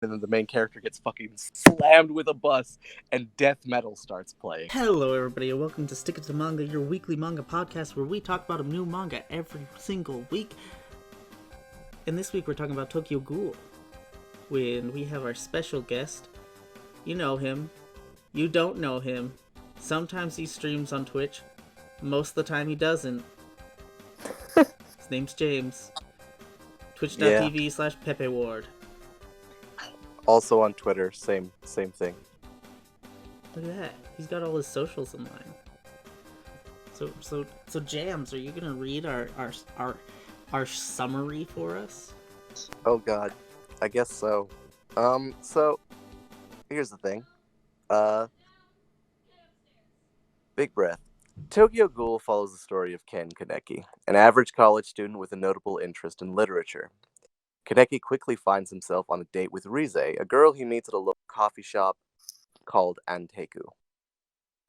and then the main character gets fucking slammed with a bus, and death metal starts playing. Hello, everybody, and welcome to Stick It to Manga, your weekly manga podcast where we talk about a new manga every single week. And this week we're talking about Tokyo Ghoul, when we have our special guest. You know him. You don't know him. Sometimes he streams on Twitch. Most of the time he doesn't. His name's James. Twitch.tv/Pepe Ward. Also on Twitter, same thing. Look at that. He's got all his socials in line. So Jams, are you gonna read our summary for us? Oh god. I guess so. So here's the thing. Big breath. Tokyo Ghoul follows the story of Ken Kaneki, an average college student with a notable interest in literature. Kaneki quickly finds himself on a date with Rize, a girl he meets at a local coffee shop called Anteku.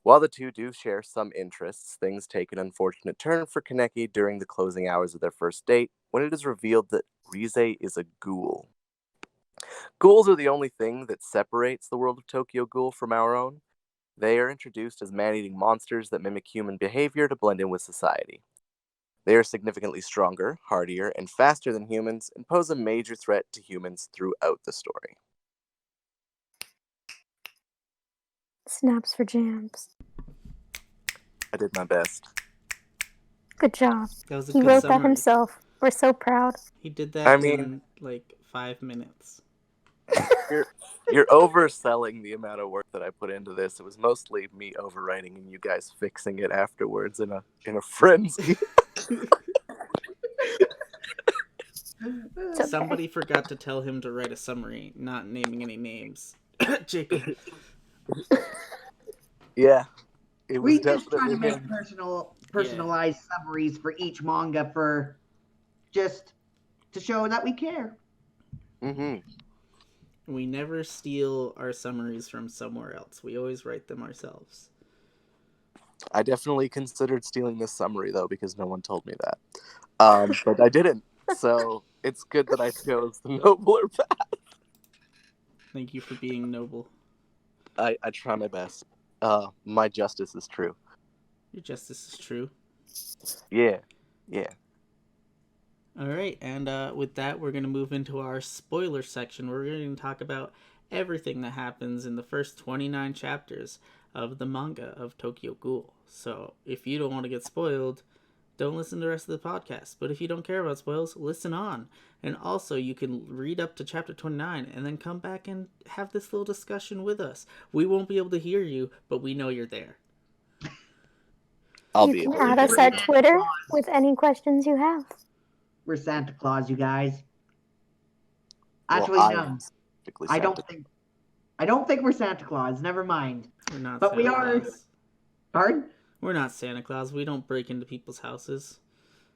While the two do share some interests, things take an unfortunate turn for Kaneki during the closing hours of their first date, when it is revealed that Rize is a ghoul. Ghouls are the only thing that separates the world of Tokyo Ghoul from our own. They are introduced as man-eating monsters that mimic human behavior to blend in with society. They are significantly stronger, hardier, and faster than humans, and pose a major threat to humans throughout the story. Snaps for Jams. I did my best. Good job. That was a He good wrote summary. that himself. We're so proud. He did that in like 5 minutes. You're overselling the amount of work that I put into this. It was mostly me overwriting and you guys fixing it afterwards in a frenzy. Okay. Somebody forgot to tell him to write a summary, not naming any names. Jacob. Yeah. It was We just try to definitely make personalized summaries for each manga for just to show that we care. Mm-hmm. We never steal our summaries from somewhere else. We always write them ourselves. I definitely considered stealing this summary, though, because no one told me that. But I didn't. So it's good that I chose the nobler path. Thank you for being noble. I try my best. My justice is true. Your justice is true. Yeah. Alright, and with that, we're going to move into our spoiler section. We're going to talk about everything that happens in the first 29 chapters of the manga of Tokyo Ghoul. So, if you don't want to get spoiled, don't listen to the rest of the podcast. But if you don't care about spoils, listen on. And also, you can read up to chapter 29 and then come back and have this little discussion with us. We won't be able to hear you, but we know you're there. I'll You be can able add to us at Twitter with any questions you have. We're Santa Claus, you guys. Well, Actually, I no. am specifically I Santa. don't think we're Santa Claus. Never mind. We're not But Santa we are. Claus. Pardon? We're not Santa Claus. We don't break into people's houses.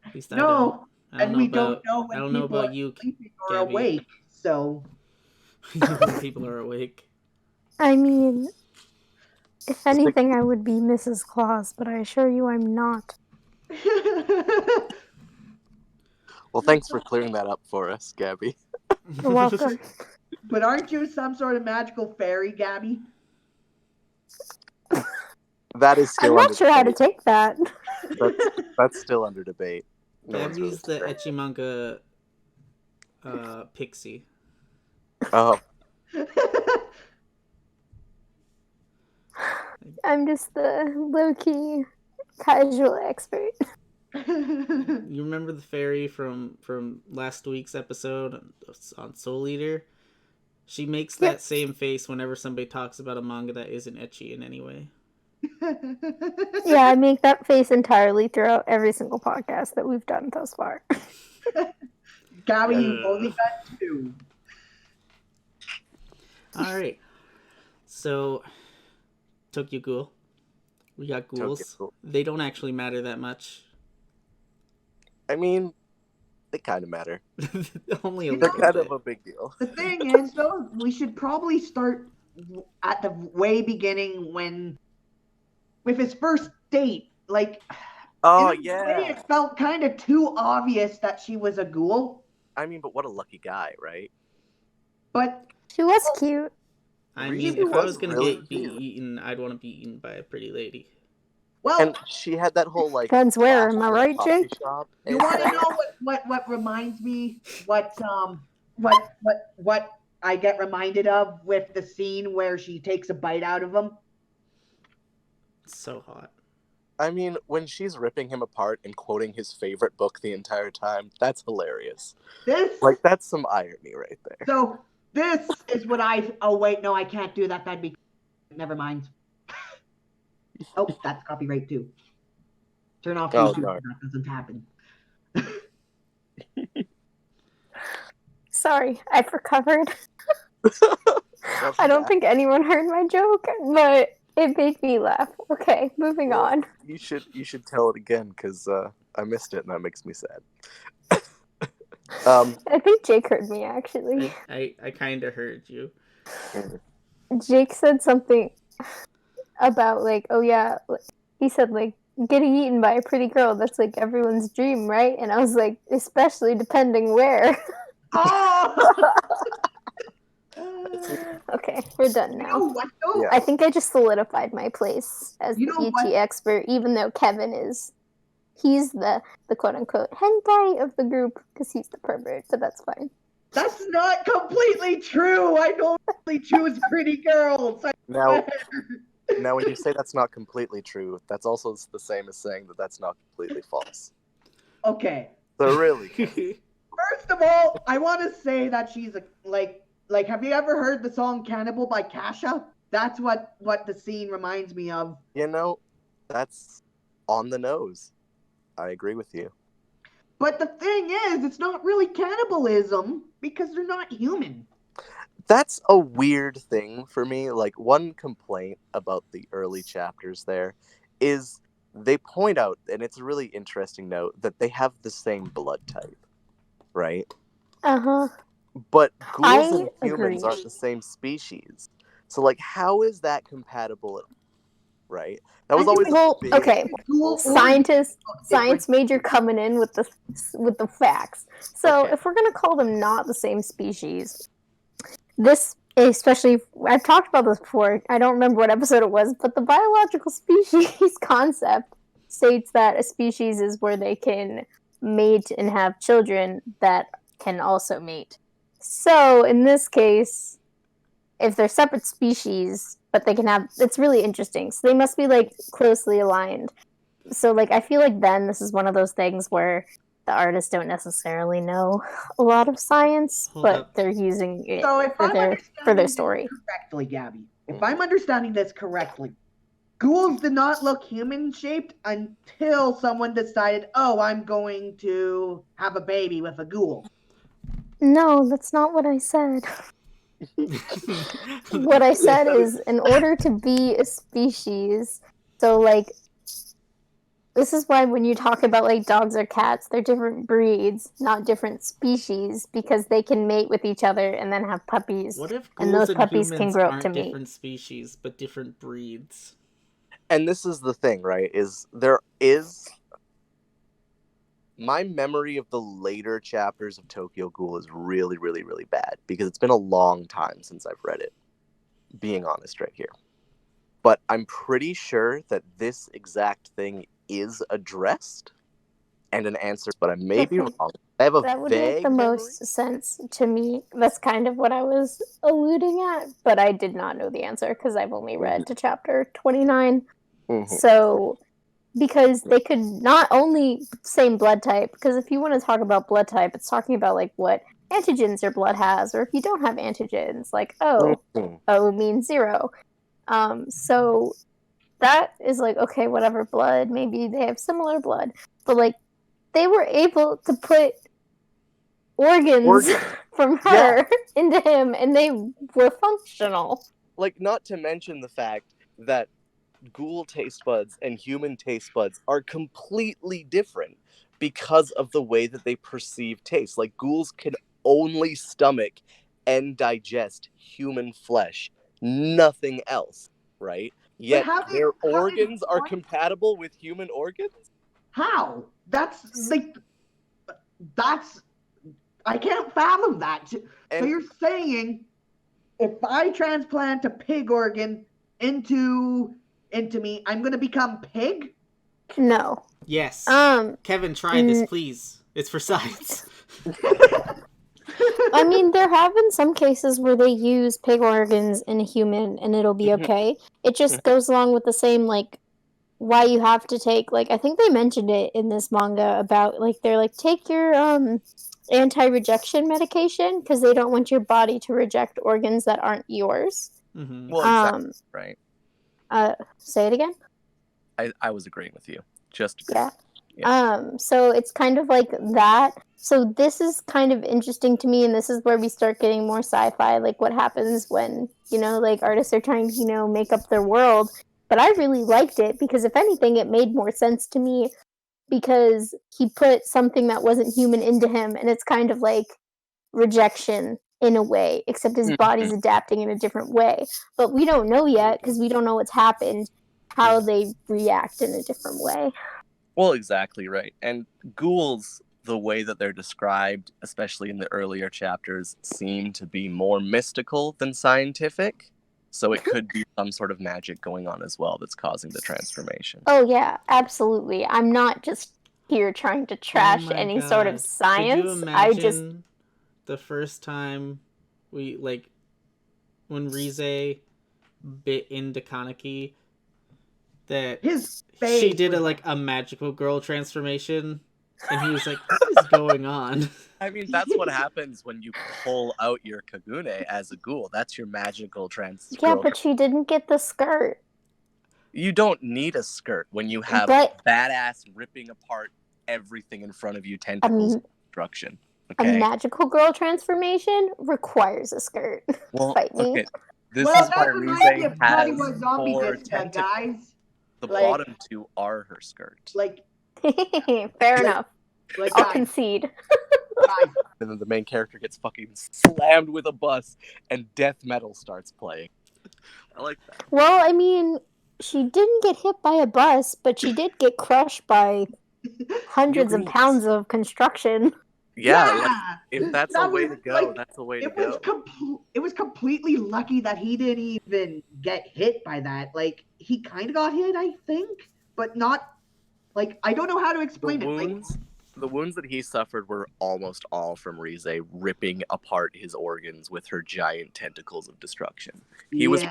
At least No. I don't And know we about, don't know when I don't know people about are you, sleeping or Gabi. awake. So. When people are awake. I mean, if anything, I would be Mrs. Claus, but I assure you I'm not. Well, thanks for clearing that up for us, Gabi. You're welcome. But aren't you some sort of magical fairy, Gabi? That is still I'm under not sure how to debate. take that. That's still under debate. No one's Gabi's the really ecchi manga pixie. Oh, I'm just the low-key casual expert. You remember the fairy from last week's episode on Soul Eater? She makes that same face whenever somebody talks about a manga that isn't ecchi in any way. Yeah, I make that face entirely throughout every single podcast that we've done thus far. Gabi, you've only got 2. Alright. So, Tokyo Ghoul. We got ghouls. Tokyo Ghoul. They don't actually matter that much. I mean, they kind of matter. Only a They're little kind bit. of a big deal. The thing is, though, we should probably start at the way beginning with his first date. Like, Oh, in a way, yeah. it felt kind of too obvious that she was a ghoul. I mean, but what a lucky guy, right? But She was cute. I Reese mean, if I was was gonna really be cute. eaten, I'd want to be eaten by a pretty lady. Well, And she had that whole like Depends where, classic am I right, coffee Jake? shop you want to aesthetic. know what reminds me? What I get reminded of with the scene where she takes a bite out of him? It's so hot. I mean, when she's ripping him apart and quoting his favorite book the entire time, that's hilarious. This Like, that's some irony right there. so this is what I. Oh wait, no, I can't do that. That'd be. Never mind. Oh, that's copyright too. Turn off Oh, YouTube. darn. That doesn't happen. Sorry, I've recovered. Welcome I don't back. think anyone heard my joke, but it made me laugh. Okay, moving Well, on. You should tell it again, because I missed it and that makes me sad. I think Jake heard me, actually. I kind of heard you. Jake said something about, like, oh yeah, he said, like, getting eaten by a pretty girl, that's, like, everyone's dream, right? And I was like, especially depending where. Oh! Okay, we're done You now. know what though? Yeah. I think I just solidified my place as You the know ET what? expert, even though Kevin he's the quote-unquote hentai of the group, because he's the pervert, but that's fine. That's not completely true. I don't really choose pretty girls. Now, when you say that's not completely true, that's also the same as saying that that's not completely false. Okay. So really, First of all, I want to say that she's like. Have you ever heard the song "Cannibal" by Kasha? That's what the scene reminds me of. you know, that's on the nose. I agree with you. But the thing is, it's not really cannibalism because they're not human. That's a weird thing for me. Like, one complaint about the early chapters there is they point out, and it's a really interesting note, that they have the same blood type, right? Uh-huh. But ghouls and I humans agree. aren't the same species. So, like, how is that compatible, right? That was I always think Well, a big okay. Ghoul Science major coming in with the facts. So Okay. if we're gonna call them not the same species, this especially I've talked about this before. I don't remember what episode it was, but the biological species concept states that a species is where they can mate and have children that can also mate. So in this case, if they're separate species, but they can have, it's really interesting. So they must be like closely aligned. So like I feel like then this is one of those things where the artists don't necessarily know a lot of science, Hold but up. they're using it So if for I'm their understanding story. this correctly, Gabi, if I'm understanding this correctly, ghouls did not look human-shaped until someone decided, oh, I'm going to have a baby with a ghoul. No, that's not what I said. What I said is in order to be a species, so like this is why when you talk about like dogs or cats, they're different breeds, not different species, because they can mate with each other and then have puppies. What if And ghouls those and puppies can humans grow up aren't to mate. different species but different breeds? And this is the thing, right? Is there is my memory of the later chapters of Tokyo Ghoul is really, really, really bad because it's been a long time since I've read it. Being honest right here. But I'm pretty sure that this exact thing is addressed and an answer, but I may be wrong. I have a That would vague make the memory. most sense to me. That's kind of what I was alluding at, but I did not know the answer because I've only read to chapter 29. Mhm. So, because they could not only same blood type, because if you want to talk about blood type, it's talking about like what antigens your blood has, or if you don't have antigens, like O means 0. So that is like, okay, whatever blood, maybe they have similar blood, but like they were able to put organs from her into him, and they were functional. Like, not to mention the fact that ghoul taste buds and human taste buds are completely different because of the way that they perceive taste. Like, ghouls can only stomach and digest human flesh, nothing else, right? Yet their organs are compatible with human organs? How? That's I can't fathom that. So you're saying if I transplant a pig organ into me, I'm gonna become pig? No. Yes. Um, Kevin, try this, please. It's for science. I mean, there have been some cases where they use pig organs in a human and it'll be okay. It just goes along with the same, like, why you have to take, like, I think they mentioned it in this manga about, like, they're like, take your, anti-rejection medication because they don't want your body to reject organs that aren't yours. Mm-hmm. Well, exactly, right. Say it again? I was agreeing with you. Just Yeah. Yeah. So it's kind of like that. So this is kind of interesting to me, and this is where we start getting more sci-fi, like what happens when, like artists are trying to, make up their world. But I really liked it because if anything, it made more sense to me because he put something that wasn't human into him, and it's kind of like rejection in a way, except his body's adapting in a different way. But we don't know yet because we don't know what's happened, how they react in a different way. Well, exactly right. And ghouls, the way that they're described, especially in the earlier chapters, seem to be more mystical than scientific. So it could be some sort of magic going on as well that's causing the transformation. Oh yeah, absolutely. I'm not just here trying to trash my any sort of God. science. Could you imagine the first time we, like, when Rize bit into Kaneki, that she did a magical girl transformation, and he was like, what is going on? I mean, that's what happens when you pull out your Kagune as a ghoul. That's your magical Yeah, but she didn't get the skirt. You don't need a skirt when you have badass ripping apart everything in front of you, tentacles, destruction. Okay? A magical girl transformation requires a skirt. Well, Fight me. Okay. This is why Rize has zombie 4 did, tentacles. guys. The bottom 2 are her skirt. Fair enough. I'll concede. And then the main character gets fucking slammed with a bus, and death metal starts playing. I like that. Well, I mean, she didn't get hit by a bus, but she did get crushed by hundreds of pounds of construction. Yeah, like, if that's a way to go, that's a way to go. It was completely lucky that he didn't even get hit by that. Like, he kind of got hit, I think, but not, like, I don't know how to explain it. The wounds that he suffered were almost all from Rize ripping apart his organs with her giant tentacles of destruction. He was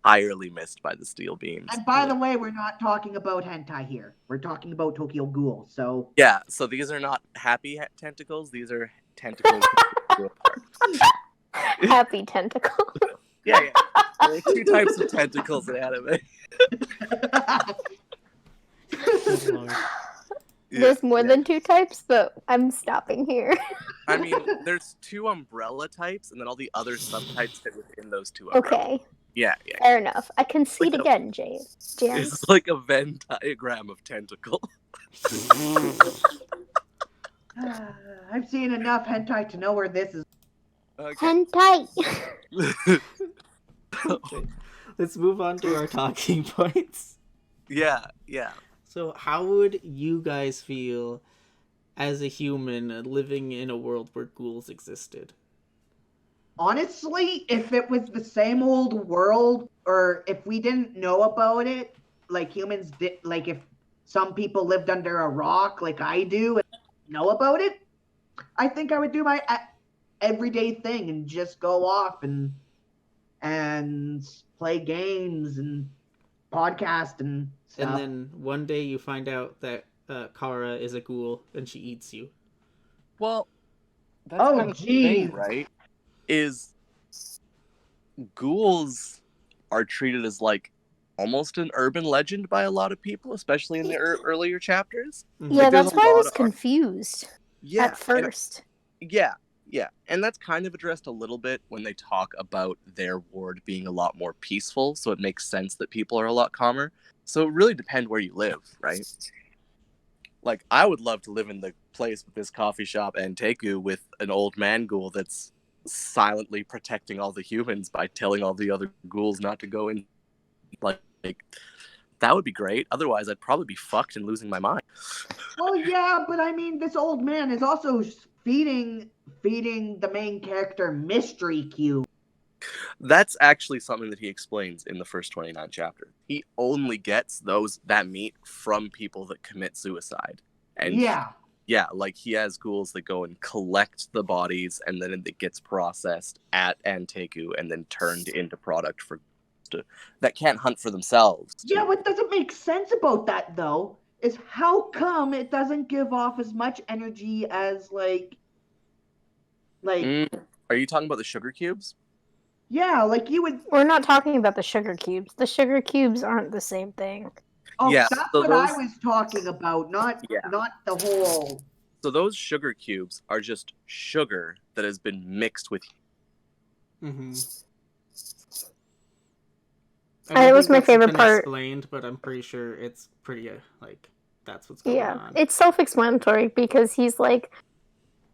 entirely missed by the steel beams. And by the way, we're not talking about hentai here. We're talking about Tokyo Ghoul, so... Yeah, so these are not happy tentacles. These are tentacles apart. Happy tentacle. Yeah. There are 2 types of tentacles in anime. There's more than 2 types, but I'm stopping here. I mean, there's 2 umbrella types, and then all the other subtypes fit within those 2 umbrellas. Okay. Yeah. Fair enough. I concede again, James. It's like a Venn diagram of tentacle. I've seen enough hentai to know where this is. Okay. Hentai! Okay. Let's move on to our talking points. Yeah. So, how would you guys feel as a human living in a world where ghouls existed? Honestly, if it was the same old world, or if we didn't know about it, like humans did, like if some people lived under a rock like I do and know about it, I think I would do my everyday thing and just go off and play games and podcast and stuff. And then one day you find out that Kara is a ghoul and she eats you. Well, that's kind of the thing, right? Is ghouls are treated as like almost an urban legend by a lot of people, especially in the earlier chapters. Yeah, like, that's why I was confused at first. And that's kind of addressed a little bit when they talk about their ward being a lot more peaceful, so it makes sense that people are a lot calmer. So it really depends where you live, right? Like, I would love to live in the place with this coffee shop and Teku with an old man ghoul that's silently protecting all the humans by telling all the other ghouls not to go in. Like that would be great. Otherwise, I'd probably be fucked and losing my mind. Well, yeah, but I mean, this old man is also feeding the main character Mystery Cube. That's actually something that he explains in the first 29 chapters. He only gets that meat from people that commit suicide. And Yeah. like he has ghouls that go and collect the bodies, and then it gets processed at Anteku and then turned into product that can't hunt for themselves. Yeah, what doesn't make sense about that though is how come it doesn't give off as much energy as like Are you talking about the sugar cubes? yeah, like you would. We're not talking about the sugar cubes. The sugar cubes aren't the same thing. Oh, Yeah, that's so what I was talking about, not Yeah. not the whole. So those sugar cubes are just sugar that has been mixed with. Mm-hmm. That was my favorite part. Explained, but I'm pretty sure it's pretty like that's what's going on. It's self-explanatory because he's like,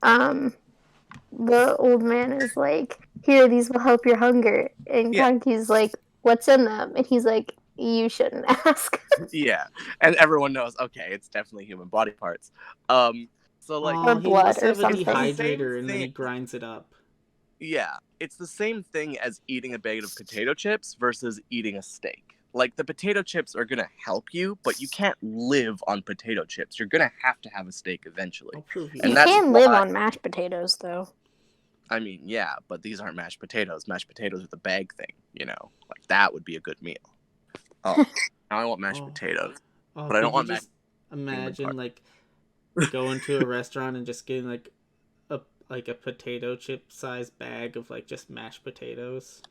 the old man is like, here, these will help your hunger, and Kanki's like, what's in them? And he's like, you shouldn't ask. Yeah, and everyone knows. Okay, it's definitely human body parts. So like or blood or have something. a dehydrator, and then he grinds it up. Yeah, it's the same thing as eating a bag of potato chips versus eating a steak. Like, the potato chips are gonna help you, but you can't live on potato chips. You're gonna have to have a steak eventually. I'll prove you. You can live on mashed potatoes, though. I mean, yeah, but these aren't mashed potatoes. Mashed potatoes are the bag thing, you know? Like, that would be a good meal. Oh, now I want mashed potatoes. But I don't want mashed imagine, like, going to a restaurant and just getting, like a potato chip sized bag of, like, just mashed potatoes.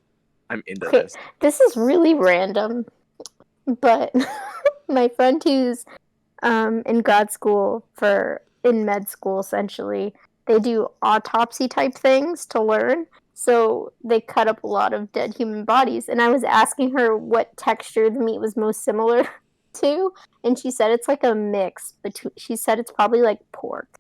I'm into this. This is really random, but my friend who's in grad school in med school, essentially, they do autopsy type things to learn. So they cut up a lot of dead human bodies, and I was asking her what texture the meat was most similar to, and she said it's like a mix between. She said it's probably like pork.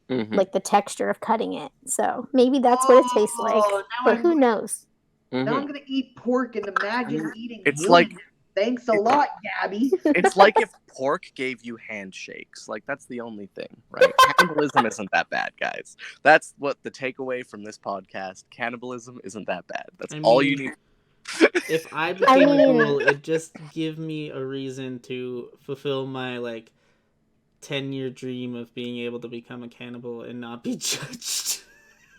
Mm-hmm. Like the texture of cutting it. So maybe that's what it tastes like. But who knows? Now I'm gonna eat pork and imagine eating. It's humans. like. Thanks a lot, Gabi. It's like if pork gave you handshakes. Like, that's the only thing, right? Cannibalism isn't that bad, guys. That's what the takeaway from this podcast. Cannibalism isn't that bad. That's all you need. If I became a ghoul, it'd just give me a reason to fulfill my, like, 10-year dream of being able to become a cannibal and not be judged.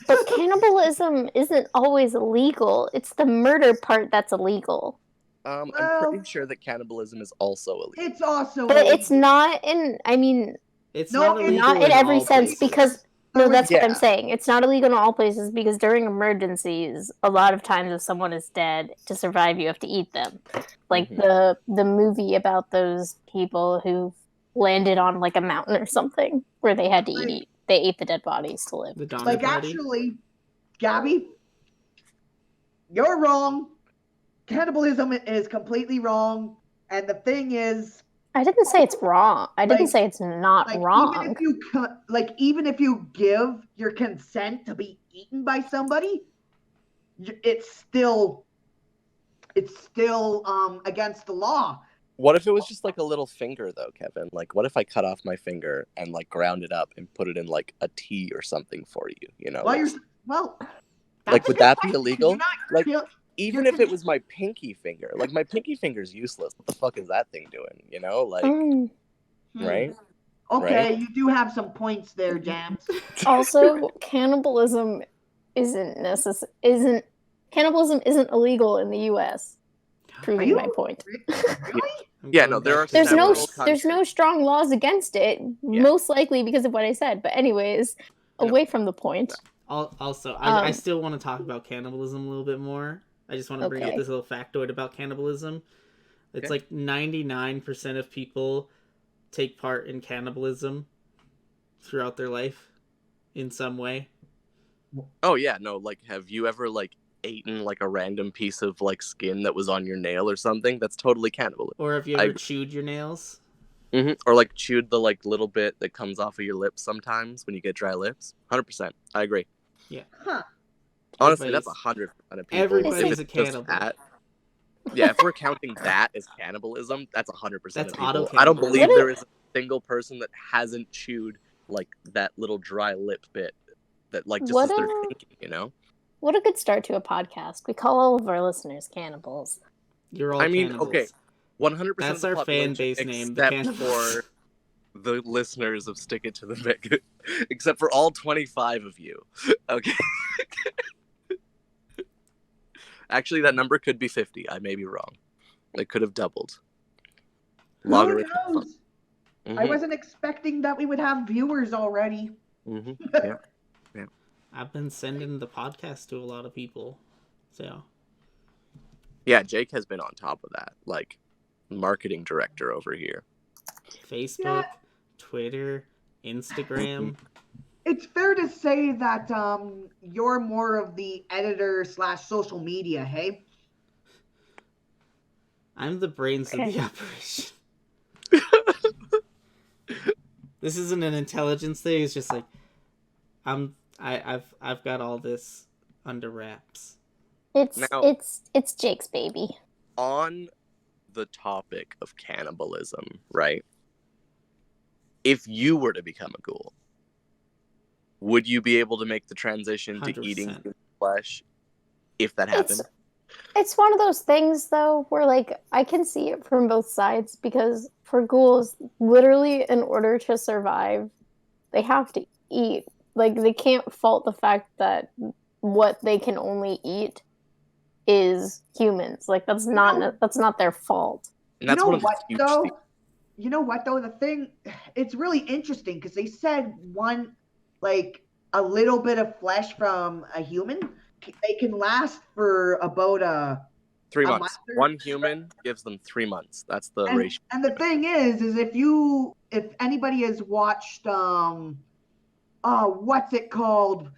But cannibalism isn't always illegal. It's the murder part that's illegal. I'm pretty sure that cannibalism is also illegal. It's also but illegal. It's not in, I mean... It's not illegal in every sense, places. because... No, that's what I'm saying. It's not illegal in all places, because during emergencies, a lot of times if someone is dead, to survive you have to eat them. Like the movie about those people who landed on like a mountain or something, where they had to eat. They ate the dead bodies to live. The Donner Like, Party. actually, Gabi, you're wrong. Cannibalism is completely wrong. And the thing is, I didn't say it's wrong. I didn't say it's not wrong. Even if you give your consent to be eaten by somebody, it's still against the law. What if it was just like a little finger, though, Kevin? Like, what if I cut off my finger and like ground it up and put it in like a tea or something for you? You know, like, would that be illegal? Like, even if it was my pinky finger, like my pinky finger's useless. What the fuck is that thing doing? You know, like, right? Okay, right? You do have some points there, Jams. Also, cannibalism isn't illegal in the U.S. Proving my point. Really? Yeah, no, there are. There's no strong laws against it. Yeah. Most likely because of what I said. But anyways, away from the point. Also, I still want to talk about cannibalism a little bit more. I just want to bring up this little factoid about cannibalism. It's like 99% of people take part in cannibalism throughout their life in some way. Oh yeah, no, like, have you ever like eaten like a random piece of like skin that was on your nail or something? That's totally cannibalism. Or have you ever chewed your nails? Mm-hmm. Or like chewed the like little bit that comes off of your lips sometimes when you get dry lips. 100%. I agree. Yeah. Huh. Honestly, that's 100% of people. Everybody's a cannibal. Yeah, if we're counting that as cannibalism, that's 100% that's of people. I don't believe there is a single person that hasn't chewed like that little dry lip bit that like just as they're thinking, you know? What a good start to a podcast. We call all of our listeners cannibals. You're all I mean, cannibals. okay, 100% of That's the our fan population, base name, the except cannibals. for the listeners of Stick It to the Mega, except for all 25 of you. Okay. Actually, that number could be 50. I may be wrong. It could have doubled. Who Logarithm. knows? I wasn't expecting that we would have viewers already. Yeah. I've been sending the podcast to a lot of people. So. Yeah, Jake has been on top of that. Like, marketing director over here. Facebook, Twitter, Instagram. It's fair to say that you're more of the editor / social media, hey? I'm the brains of the operation. This isn't an intelligence thing. It's just like I've got all this under wraps. It's Jake's baby. On the topic of cannibalism, right? If you were to become a ghoul, would you be able to make the transition 100%. to eating human flesh if that happened? It's one of those things, though, where, like, I can see it from both sides, because for ghouls, literally, in order to survive, they have to eat. Like, they can't fault the fact that what they can only eat is humans. Like, that's not their fault. And that's you know one of the what, huge though? things. You know what, though? The thing, it's really interesting, because they said a little bit of flesh from a human, they can last for about 3 a months. month or One human gives them 3 months. That's the ratio. And the thing is if anybody has watched what's it called?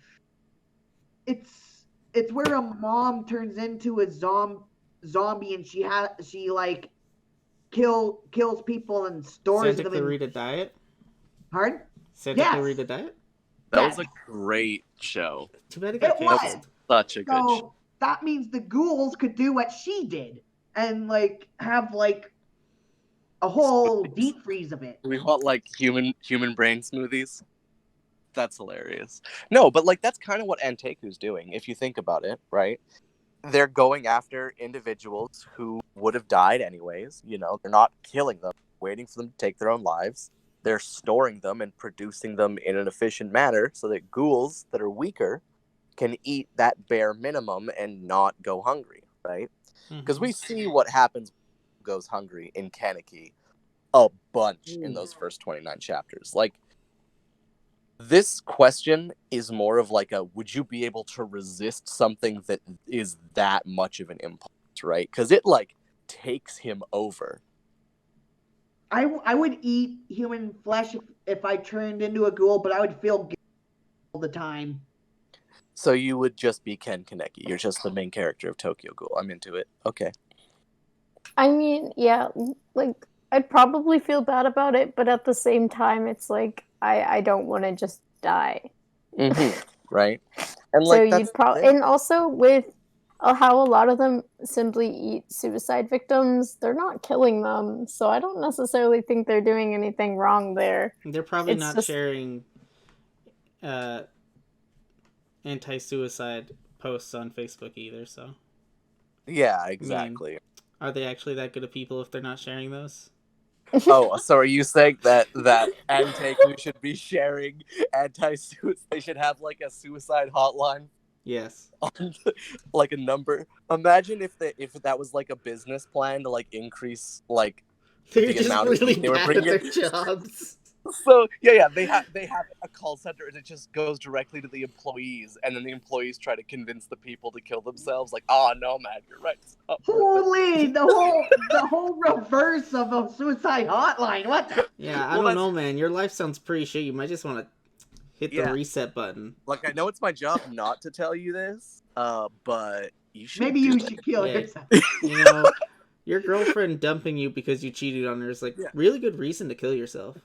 It's where a mom turns into a zombie and she kills people and stores Santa them Clarita Diet? Pardon? Santa Yes. Clarita Diet? That was a great show. Too bad it got It was. canceled. Such a good show. So that means the ghouls could do what she did and have a whole deep freeze of it. We want human brain smoothies. That's hilarious. No, but that's kind of what Anteku's doing, if you think about it, right? They're going after individuals who would have died anyways. They're not killing them, waiting for them to take their own lives. They're storing them and producing them in an efficient manner so that ghouls that are weaker can eat that bare minimum and not go hungry, right? Because we see what happens when goes hungry in Kaneki a bunch in those first 29 chapters. This question is more of would you be able to resist something that is that much of an impulse, right? Because it takes him over. I would eat human flesh if I turned into a ghoul, but I would feel guilty all the time. So you would just be Ken Kaneki. You're just the main character of Tokyo Ghoul. I'm into it. Okay. I mean, yeah, I'd probably feel bad about it, but at the same time, it's I don't want to just die. Right? And so you'd probably, and also with how a lot of them simply eat suicide victims, they're not killing them, so I don't necessarily think they're doing anything wrong there. They're probably not sharing anti-suicide posts on Facebook either, so. Yeah, exactly. Are they actually that good of people if they're not sharing those? Oh, so are you saying that Anteku should be sharing anti-suicide? They should have a suicide hotline? Yes. On a number. Imagine if that was a business plan to increase they're the amount really of they were bad bringing at their jobs. So yeah, they have a call center and it just goes directly to the employees, and then the employees try to convince the people to kill themselves. Oh no, man, you're right. Holy, the whole reverse of a suicide hotline. What? Yeah, I don't know, man. Your life sounds pretty shit. You might just want to hit the reset button. I know it's my job not to tell you this, but you should. Maybe you should kill yourself. Your girlfriend dumping you because you cheated on her is really good reason to kill yourself.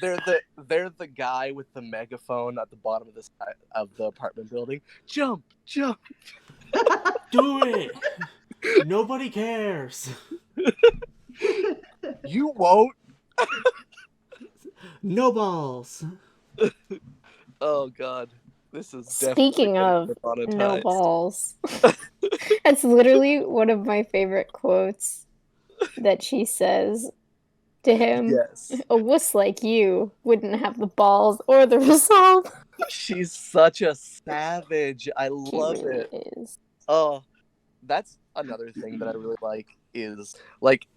They're the guy with the megaphone at the bottom of the apartment building. Jump! Do it! Nobody cares. You won't. No balls. Oh God. This is Speaking definitely of getting no monetized. balls, that's literally one of my favorite quotes that she says to him. Yes. A wuss like you wouldn't have the balls or the resolve. She's such a savage. I She love really it. is. Oh, that's another thing that I really like is like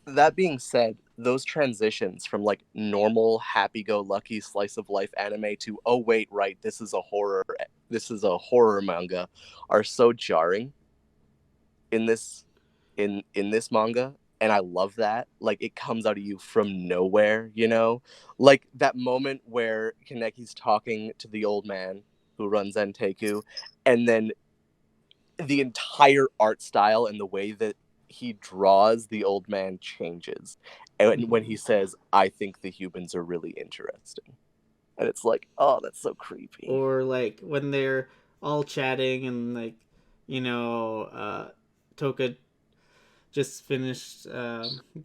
that being said, those transitions from like normal happy-go-lucky slice of life anime to oh wait, right, this is a horror manga are so jarring in this manga, and I love that. Like it comes out of you from nowhere, you know? Like that moment where Kaneki's talking to the old man who runs Enteku, and then the entire art style and the way that he draws the old man changes. And when he says, I think the humans are really interesting. And it's like, oh, that's so creepy. Or like when they're all chatting and like, Toka just finished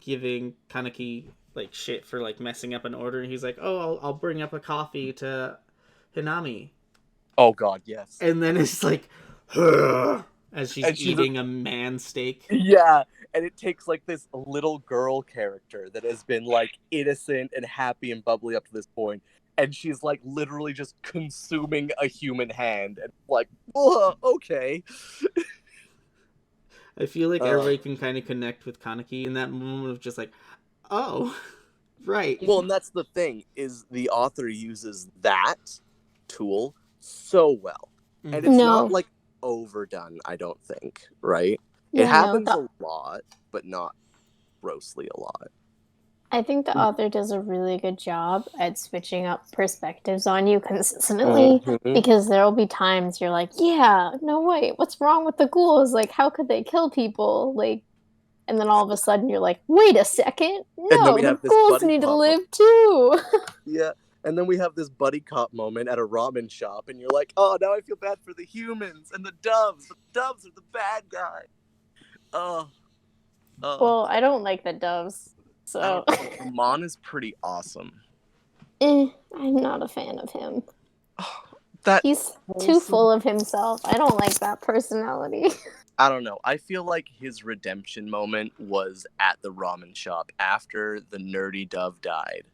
giving Kaneki like shit for like messing up an order, and he's like, "Oh, I'll bring up a coffee to Hinami," Oh god, yes. and then it's like, as she's eating a man steak. Yeah, and it takes like this little girl character that has been like innocent and happy and bubbly up to this point, and she's like literally just consuming a human hand, and like, oh, okay. I feel like everybody can kind of connect with Kaneki in that moment of just like, oh, right. Well, and that's the thing is the author uses that tool so well, and it's No. not like overdone. I don't think, right? Yeah, It happens no, a lot, but not grossly a lot. I think the author does a really good job at switching up perspectives on you consistently, Mhm. because there will be times you're like, yeah, no, wait, what's wrong with the ghouls? Like, how could they kill people? Like, and then all of a sudden you're like, wait a second, And then no, we the have this ghouls buddy need to cop live too. Yeah, and then we have this buddy cop moment at a ramen shop, and you're like, oh, now I feel bad for the humans and the doves. The doves are the bad guy. Oh, Well, I don't like the doves, I so don't know. Amon is pretty awesome. I'm not a fan of him. That He's too wholesome- full of himself. I don't like that personality. I don't know. I feel like his redemption moment was at the ramen shop after the nerdy dove died,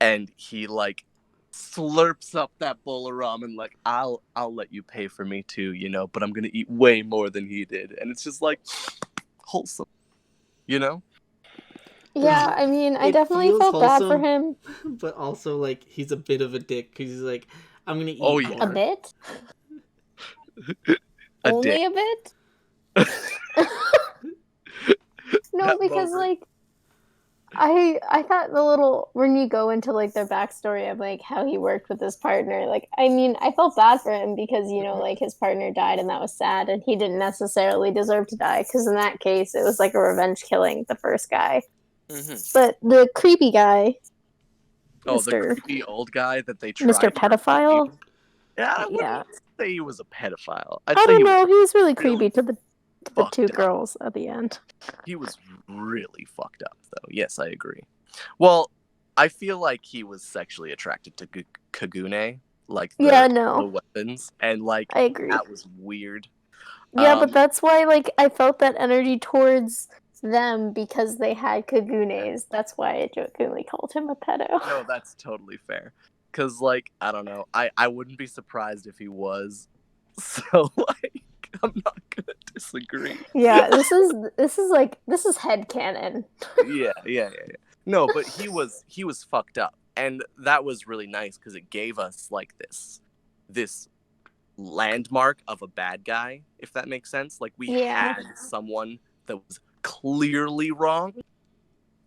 and he like slurps up that bowl of ramen like I'll let you pay for me too, you know, but I'm gonna eat way more than he did, and it's just like wholesome, you know. Yeah, I mean, I It definitely feels felt bad for wholesome, him. but also like he's a bit of a dick because he's like, I'm gonna eat Oh, yeah. A more. bit? A Only dick. a bit? No, That because moment. like I thought the little when you go into like their backstory of like how he worked with his partner, like I mean, I felt bad for him because like his partner died and that was sad, and he didn't necessarily deserve to die because in that case it was like a revenge killing the first guy. But the creepy guy, Oh, the Mr. creepy old guy that they Mr. tried to Pedophile. redeem. Yeah, I wouldn't Yeah, say he was a pedophile. I'd I say don't he was know. He was really really creepy to the two fucked up. girls at the end. He was really fucked up, though. Yes, I agree. Well, I feel like he was sexually attracted to Kagune, like the weapons, and like I agree. that was weird. Yeah, but that's why like I felt that energy towards them because they had Kagunes. That's why I jokingly called him a pedo. No, that's totally fair. Cause like I don't know, I wouldn't be surprised if he was. So like I'm not gonna disagree. Yeah, this is headcanon. Yeah. No, but he was fucked up, and that was really nice because it gave us like this landmark of a bad guy, if that makes sense. Like we had someone that was clearly wrong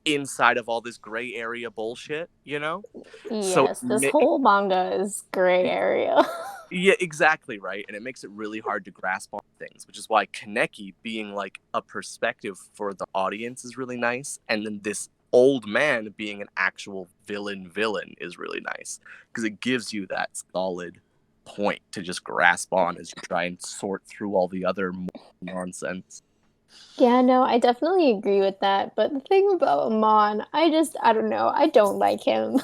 inside of all this gray area bullshit, you know? Yes, this whole manga is gray area. Yeah, exactly right. And it makes it really hard to grasp on things, which is why Kaneki being like a perspective for the audience is really nice. And then this old man being an actual villain is really nice because it gives you that solid point to just grasp on as you try and sort through all the other nonsense. Yeah, no, I definitely agree with that. But the thing about Amon, I don't know. I don't like him.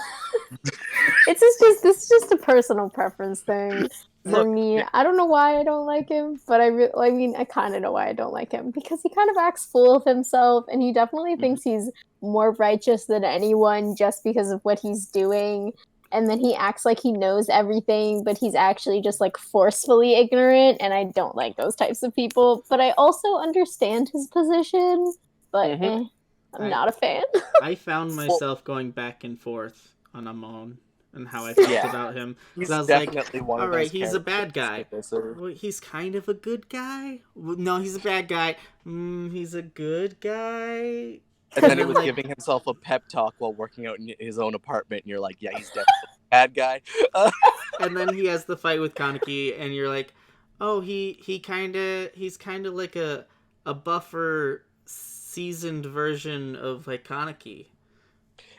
this is just a personal preference thing for me. I don't know why I don't like him, but I mean, I kind of know why I don't like him because he kind of acts full of himself, and he definitely thinks he's more righteous than anyone just because of what he's doing. And then he acts like he knows everything, but he's actually just like forcefully ignorant, and I don't like those types of people. But I also understand his position, but I'm not a fan. I found myself going back and forth on Amon and how I felt about him. He's I was definitely like, one all of right, those he's a bad guy. characters. Well, he's kind of a good guy. No, he's a bad guy. He's a good guy. And then he was giving himself a pep talk while working out in his own apartment, and you're like, yeah, he's definitely a bad guy. And then he has the fight with Kaneki, and you're like, oh, he's kind of like a buffer, seasoned version of like Kaneki.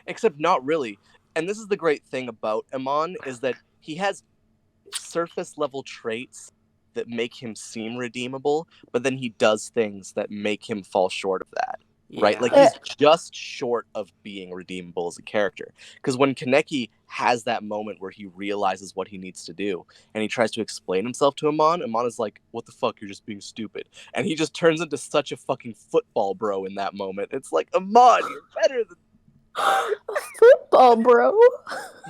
Except not really. And this is the great thing about Amon, is that he has surface level traits that make him seem redeemable, but then he does things that make him fall short of that. Yeah. Right? Like, he's just short of being redeemable as a character. Because when Kaneki has that moment where he realizes what he needs to do, and he tries to explain himself to Amon is like, what the fuck, you're just being stupid. And he just turns into such a fucking football bro in that moment. It's like, Amon, you're better than football bro.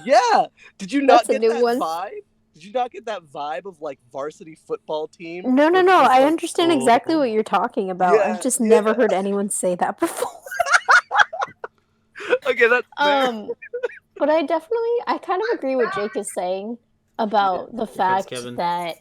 Yeah. Did you not get that vibe? Did you not get that vibe of like varsity football team? No. I understand exactly what you're talking about. Yeah, I've just never heard anyone say that before. Okay, that's fair. But I kind of agree what Jake is saying about the fact that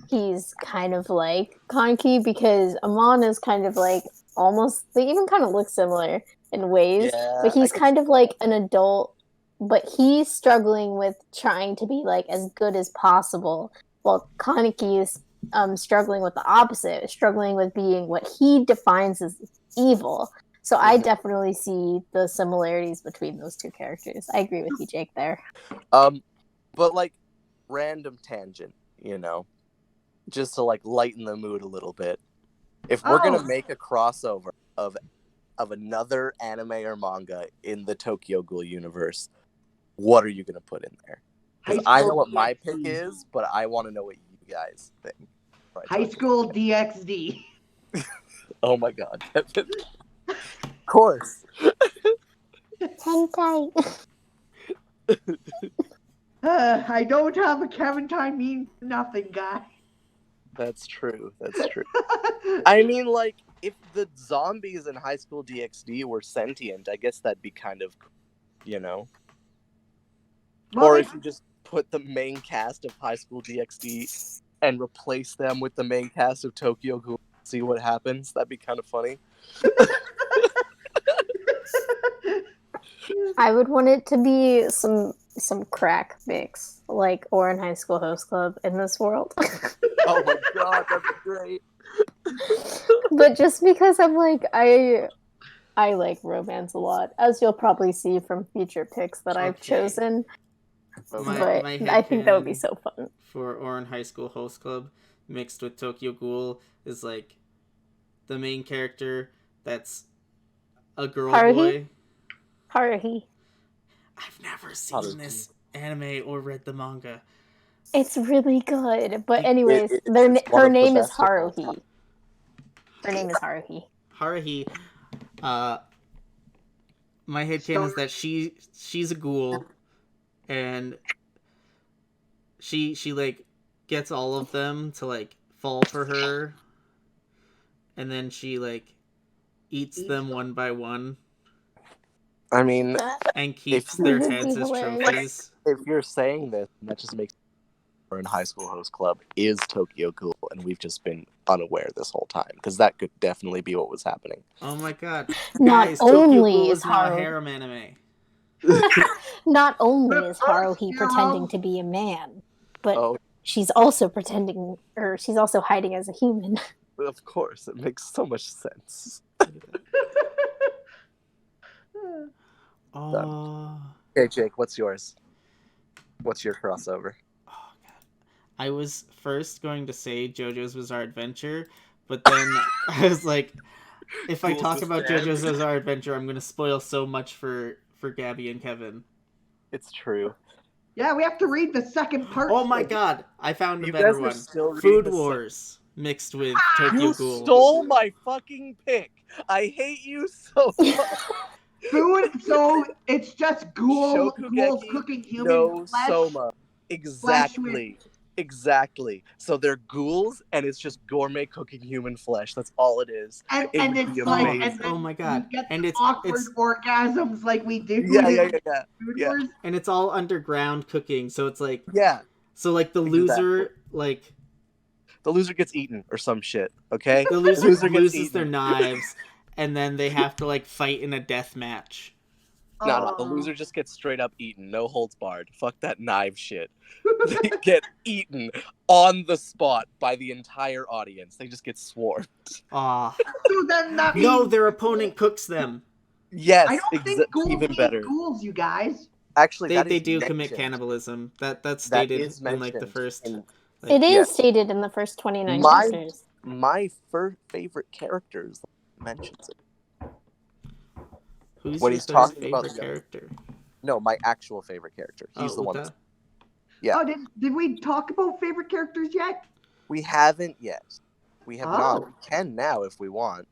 he's kind of like Kaneki, because Amon is kind of like almost, they even kind of look similar in ways, but he's kind of like an adult, but he's struggling with trying to be like as good as possible, while Kaneki is struggling with the opposite, struggling with being what he defines as evil. So I definitely see the similarities between those two characters. I agree with you, Jake, there. But like, random tangent, just to like lighten the mood a little bit. If we're gonna make a crossover of another anime or manga in the Tokyo Ghoul universe, what are you gonna put in there? Because I know what my pick is, but I want to know what you guys think. High School DxD. Oh my god. Of course. Hentai. I don't have a Kevin time mean nothing, guy. That's true. I mean, like, if the zombies in High School DxD were sentient, I guess that'd be kind of, Well, or if you just put the main cast of High School DxD and replace them with the main cast of Tokyo Ghoul, see what happens. That'd be kind of funny. I would want it to be some crack mix, like Orin High School Host Club in this world. Oh my god, that's great. But just because I'm like, I like romance a lot, as you'll probably see from future picks that I've chosen. But I think that would be so fun. For Orin High School Host Club mixed with Tokyo Ghoul is like the main character that's a girl boy. Haruhi. I've never seen this anime or read the manga. It's really good. But anyways, her name is Haruhi. Her name is Haruhi. Haruhi. My headcanon is that she's a ghoul, and she like gets all of them to like fall for her, and then she like eats them one by one. I mean, and keeps their heads as trophies. If you're saying this, that just makes in High School Host Club is Tokyo Ghoul, and we've just been unaware this whole time, because that could definitely be what was happening. Oh my god! Not Guys, only Tokyo Ghoul is not a harem anime. Not only is Haruhi pretending to be a man, but she's also pretending, or she's also hiding as a human. Of course, it makes so much sense. Okay, Jake, what's yours? What's your crossover? Oh god, I was first going to say JoJo's Bizarre Adventure, but then I was like, if I talk about JoJo's Bizarre Adventure, I'm going to spoil so much for Gabi and Kevin. It's true. Yeah, we have to read the second part. Oh my god, I found a You better guys are one. still reading Food the Wars mixed with Tokyo You Ghoul. stole my fucking pick. I hate you so much. Food, so it's just ghouls Shokugeki cooking human no flesh. Soma. Flesh with Exactly. So they're ghouls, and it's just gourmet cooking human flesh. That's all it is. and It would it's be like amazing. and then Oh my god. you get And the it's awkward orgasms like we do Yeah, in yeah, yeah, yeah. Food Yeah. Wars. and it's all underground cooking, so it's like Yeah. so like the Exactly. loser like The loser gets eaten or some shit. Okay. the loser Loser gets loses their eaten. knives, and then they have to like fight in a death match. No, the Oh. loser just gets straight up eaten. No holds barred. Fuck that knife shit. They get eaten on the spot by the entire audience. They just get swarmed. Ah, So then that means no, their opponent cooks them. Yes, I don't think ghouls even eat better. ghouls, you guys. Actually, They that they is do commit mentioned. cannibalism. That's That stated is in like the mentioned first. in Like, It is yes. stated in the first 29 My- chapters. my favorite characters mentions it. who's When your he's third talking about favorite the- character? No, my actual favorite character. He's the one. Uta? Yeah. Oh, did we talk about favorite characters yet? We haven't yet. We have not. Oh. We can now if we want.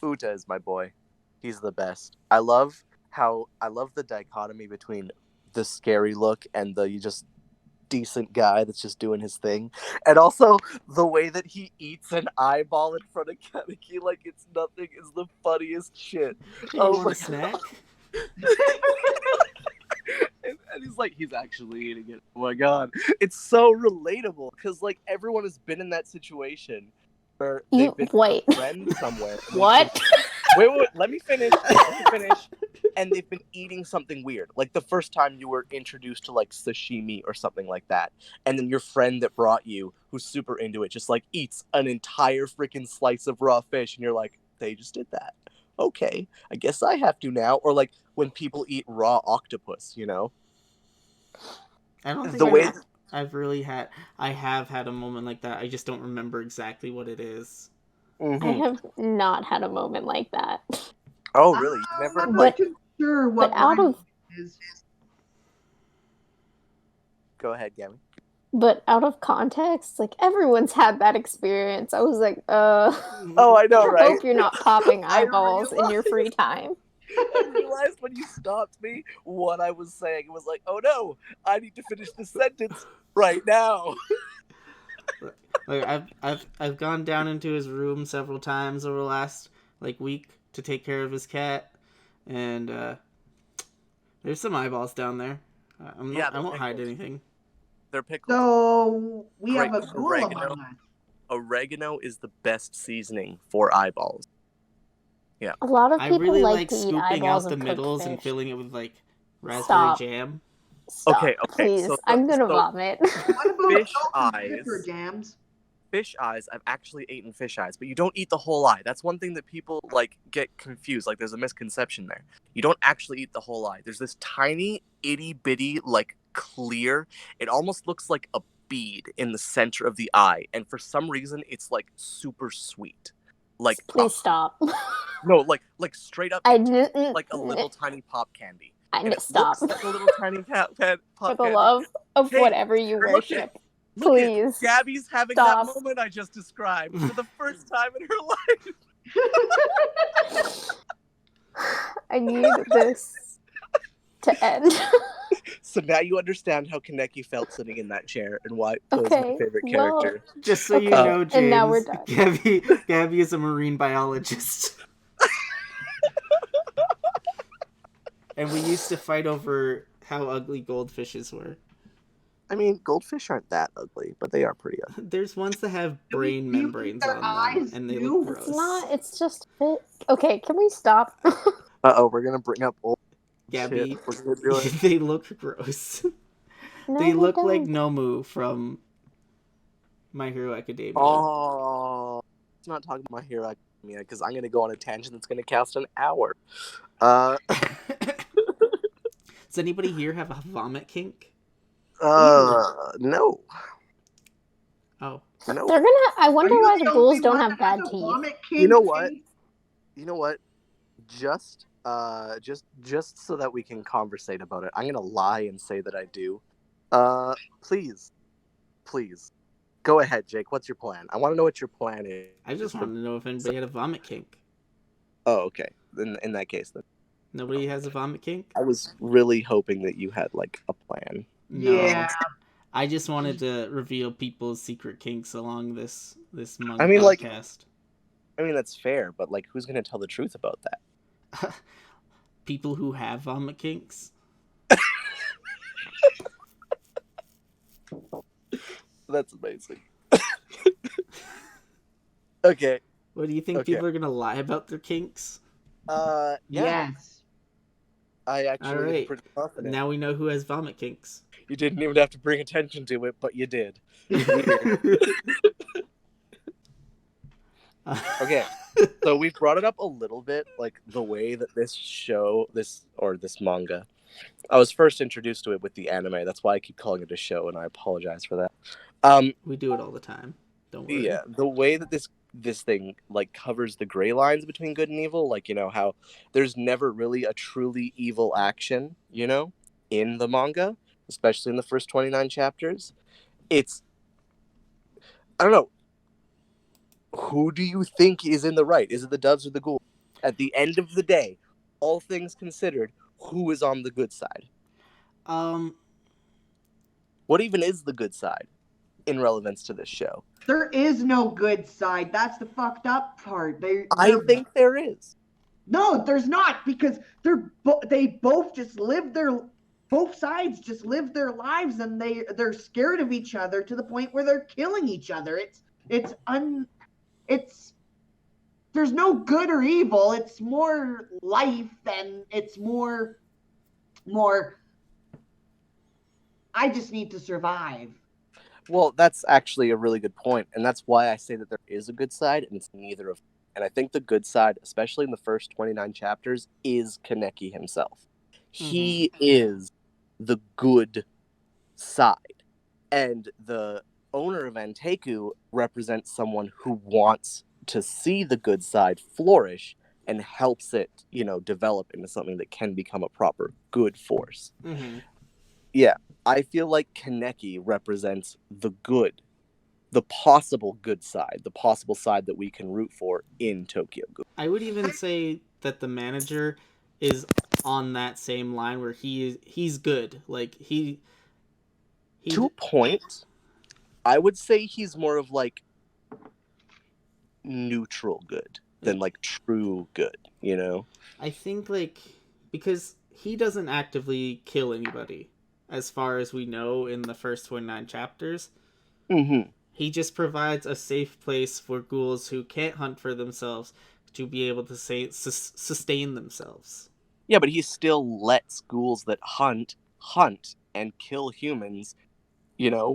Uta is my boy. He's the best. I love the dichotomy between the scary look and the just decent guy that's just doing his thing, and also the way that he eats an eyeball in front of Kaneki like it's nothing is the funniest shit. Hey, Oh you want my a snack? and he's like, he's actually eating it. Oh my god, it's so relatable because like everyone has been in that situation where they've been Wait. with a friend somewhere. and they've What? been- wait, let me finish. And they've been eating something weird, like the first time you were introduced to like sashimi or something like that, and then your friend that brought you, who's super into it, just like eats an entire freaking slice of raw fish, and you're like, they just did that. Okay, I guess I have to now. Or like when people eat raw octopus, you know. I don't think The way I have had a moment like that. I just don't remember exactly what it is. Mhm. I have not had a moment like that. Oh really? You never I'm like not too sure what but out mine of- is. go ahead, Gabi. But out of context, like everyone's had that experience. I was like, Oh, I know, I right? hope you're not popping I eyeballs in your free time. I realized when you stopped me what I was saying. It was like, oh no, I need to finish the sentence right now. Like I've gone down into his room several times over the last like week to take care of his cat, and there's some eyeballs down there. I won't hide anything. They're pickled. So we Great have a ghoul oregano. among us. Oregano is the best seasoning for eyeballs. A lot of I people really like like to eat scooping eyeballs out the of cooked middles and fish. filling it with like raspberry Stop. jam. Stop, Okay, please. so- I'm gonna so- vomit. What about Fish salt and pepper eyes. jams? Fish eyes, I've actually eaten fish eyes, but you don't eat the whole eye. That's one thing that people like get confused. Like there's a misconception there. You don't actually eat the whole eye. There's this tiny itty bitty like clear. It almost looks like a bead in the center of the eye, and for some reason it's like super sweet. Like Please stop. No, like straight up I didn't. like a little tiny pop candy. I And didn't it stop. looks like a little tiny pop For the candy. love of Hey, whatever you look worship. Look at Please. Gabby's having Stop. that moment I just described for the first time in her life. I need this to end. So now you understand how Kaneki felt sitting in that chair and why it was my Okay, favorite well- character. Just so you Okay, know, James, and now we're done. Gabi is a marine biologist. And we used to fight over how ugly goldfishes were. I mean, goldfish aren't that ugly, but they are pretty ugly. There's ones that have Do we- brain do you membranes think their on them, eyes and they do? look gross. It's not. It's just fit. Okay, can we stop? Uh-oh, we're gonna bring up old Gabi, shit. We're gonna do it. they look gross. No, They look don't. like Nomu from My Hero Academia. Oh, let's not talk about My Hero Academia, because I'm gonna go on a tangent that's gonna cast an hour. Does anybody here have a vomit kink? No. Oh, No. They're gonna. I wonder Are you why the the only ghouls don't one have that has bad a teeth. vomit You know kink, what? Kate? You know what? Just so that we can conversate about it, I'm gonna lie and say that I do. Please, please, go ahead, Jake. What's your plan? I want to know what your plan is. I just wanted to know if anybody had a vomit kink. Oh, okay. In that case, then Nobody has a vomit kink? I was really hoping that you had like a plan. No. Yeah. I just wanted to reveal people's secret kinks along this manga I mean, like, podcast. that's fair, but like, who's gonna tell the truth about that? People who have vomit kinks. That's amazing. Okay. What do you think Okay. people are gonna lie about their kinks? Yeah. Yes. I actually am Alright. pretty confident. Now we know who has vomit kinks. You didn't even have to bring attention to it, but you did. Okay. So we've brought it up a little bit, like the way that this manga, I was first introduced to it with the anime. That's why I keep calling it a show, and I apologize for that. We do it all the time. Don't worry. Yeah, the way that this thing like covers the gray lines between good and evil, like, how there's never really a truly evil action, in the manga, especially in the first 29 chapters. It's, I don't know, who do you think is in the right? Is it the doves or the ghouls? At the end of the day, all things considered, who is on the good side? What even is the good side in relevance to this show? There is no good side. That's the fucked up part. I think there is. No, there's not, because they both just live both sides just live their lives, and they're scared of each other to the point where they're killing each other. There's no good or evil. It's more life, and it's more I just need to survive. Well, that's actually a really good point, and that's why I say that there is a good side, and it's neither of. And I think the good side, especially in the first 29 chapters, is Kaneki himself. He is the good side, and the owner of Anteku represents someone who wants to see the good side flourish and helps it, develop into something that can become a proper good force. Yeah, I feel like Kaneki represents the good, the possible good side, the possible side that we can root for in Tokyo Ghoul. I would even say that the manager is on that same line where he's good. Like he To a point, I would say he's more of like neutral good than like true good, I think because he doesn't actively kill anybody as far as we know in the first 29 chapters. He just provides a safe place for ghouls who can't hunt for themselves to be able to sustain themselves. Yeah, but he still lets ghouls that hunt and kill humans,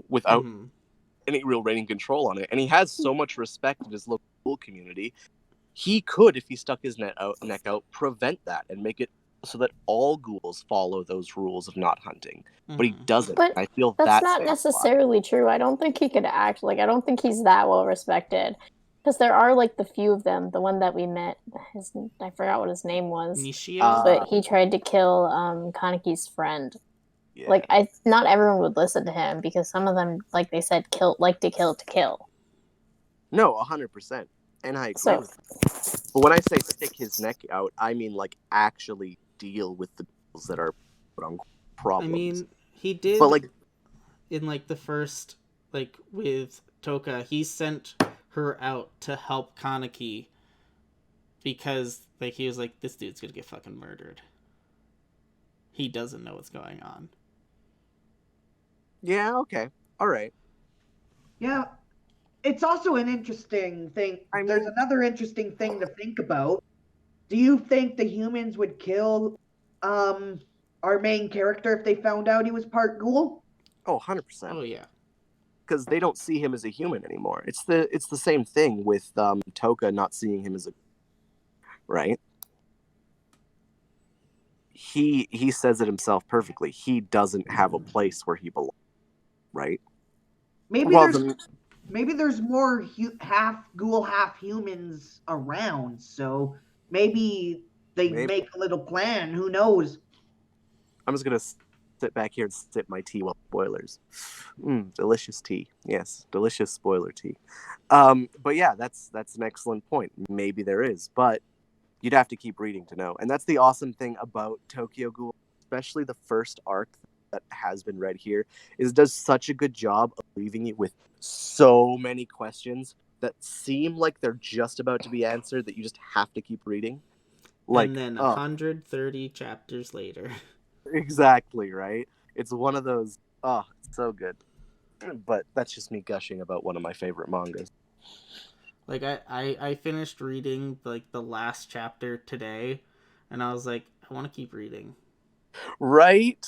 without any real reigning control on it. And he has so much respect in his local ghoul community. He could, if he stuck his neck out, prevent that and make it so that all ghouls follow those rules of not hunting. But he doesn't. But I feel that's not necessarily true. I don't think he could act I don't think he's that well respected. Because there are the few of them. The one that we met, I forgot what his name was. Nishio? But he tried to kill Kaneki's friend. Yeah. Not everyone would listen to him because some of them, like they said, like to kill. No, 100%. And I agree with that. But when I say stick his neck out, I mean actually deal with the ghouls that are problems. I mean, he did. But in the first with Toka, he sent her out to help Kaneki because he was like, this dude's gonna get fucking murdered. He doesn't know what's going on. Yeah, okay. All right. Yeah. It's also an interesting thing. There's another interesting thing to think about. Do you think the humans would kill our main character if they found out he was part ghoul? Oh, 100%. Oh, yeah. Because they don't see him as a human anymore. It's the same thing with Toka not seeing him as a... Right? He says it himself perfectly. He doesn't have a place where he belongs. Right? Maybe there's more half ghoul, half humans around, so maybe they make a little plan. Who knows? I'm just gonna sit back here and sip my tea while spoilers. Delicious tea. Yes, delicious spoiler tea. But yeah, that's an excellent point. Maybe there is, but you'd have to keep reading to know. And that's the awesome thing about Tokyo Ghoul, especially the first arc that has been read here, is it does such a good job of leaving you with so many questions that seem like they're just about to be answered that you just have to keep reading. Like, And then 130 chapters later. Exactly, right? It's one of those, it's so good. But that's just me gushing about one of my favorite mangas. Like I finished reading like the last chapter today, and I was like, I want to keep reading. Right?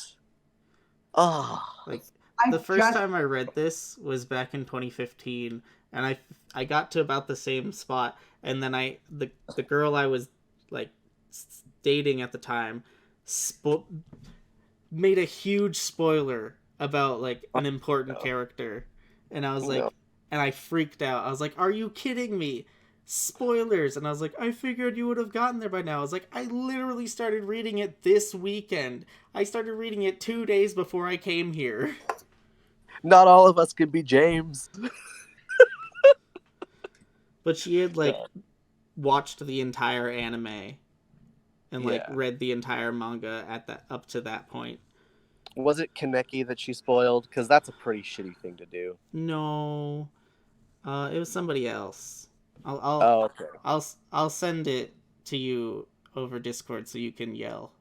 Oh. Like the first time I read this was back in 2015, and I got to about the same spot, and then the girl I was like dating at the time made a huge spoiler about like an important character, and I was like, and I freaked out. I was like, "Are you kidding me? Spoilers!" And I was like, "I figured you would have gotten there by now." I was like, "I literally started reading it this weekend. I started reading it 2 days before I came here." Not all of us could be James. But she had like watched the entire anime and like read the entire manga at that up to that point. Was it Kaneki that she spoiled? Because that's a pretty shitty thing to do. No, it was somebody else. Okay. I'll send it to you over Discord so you can yell.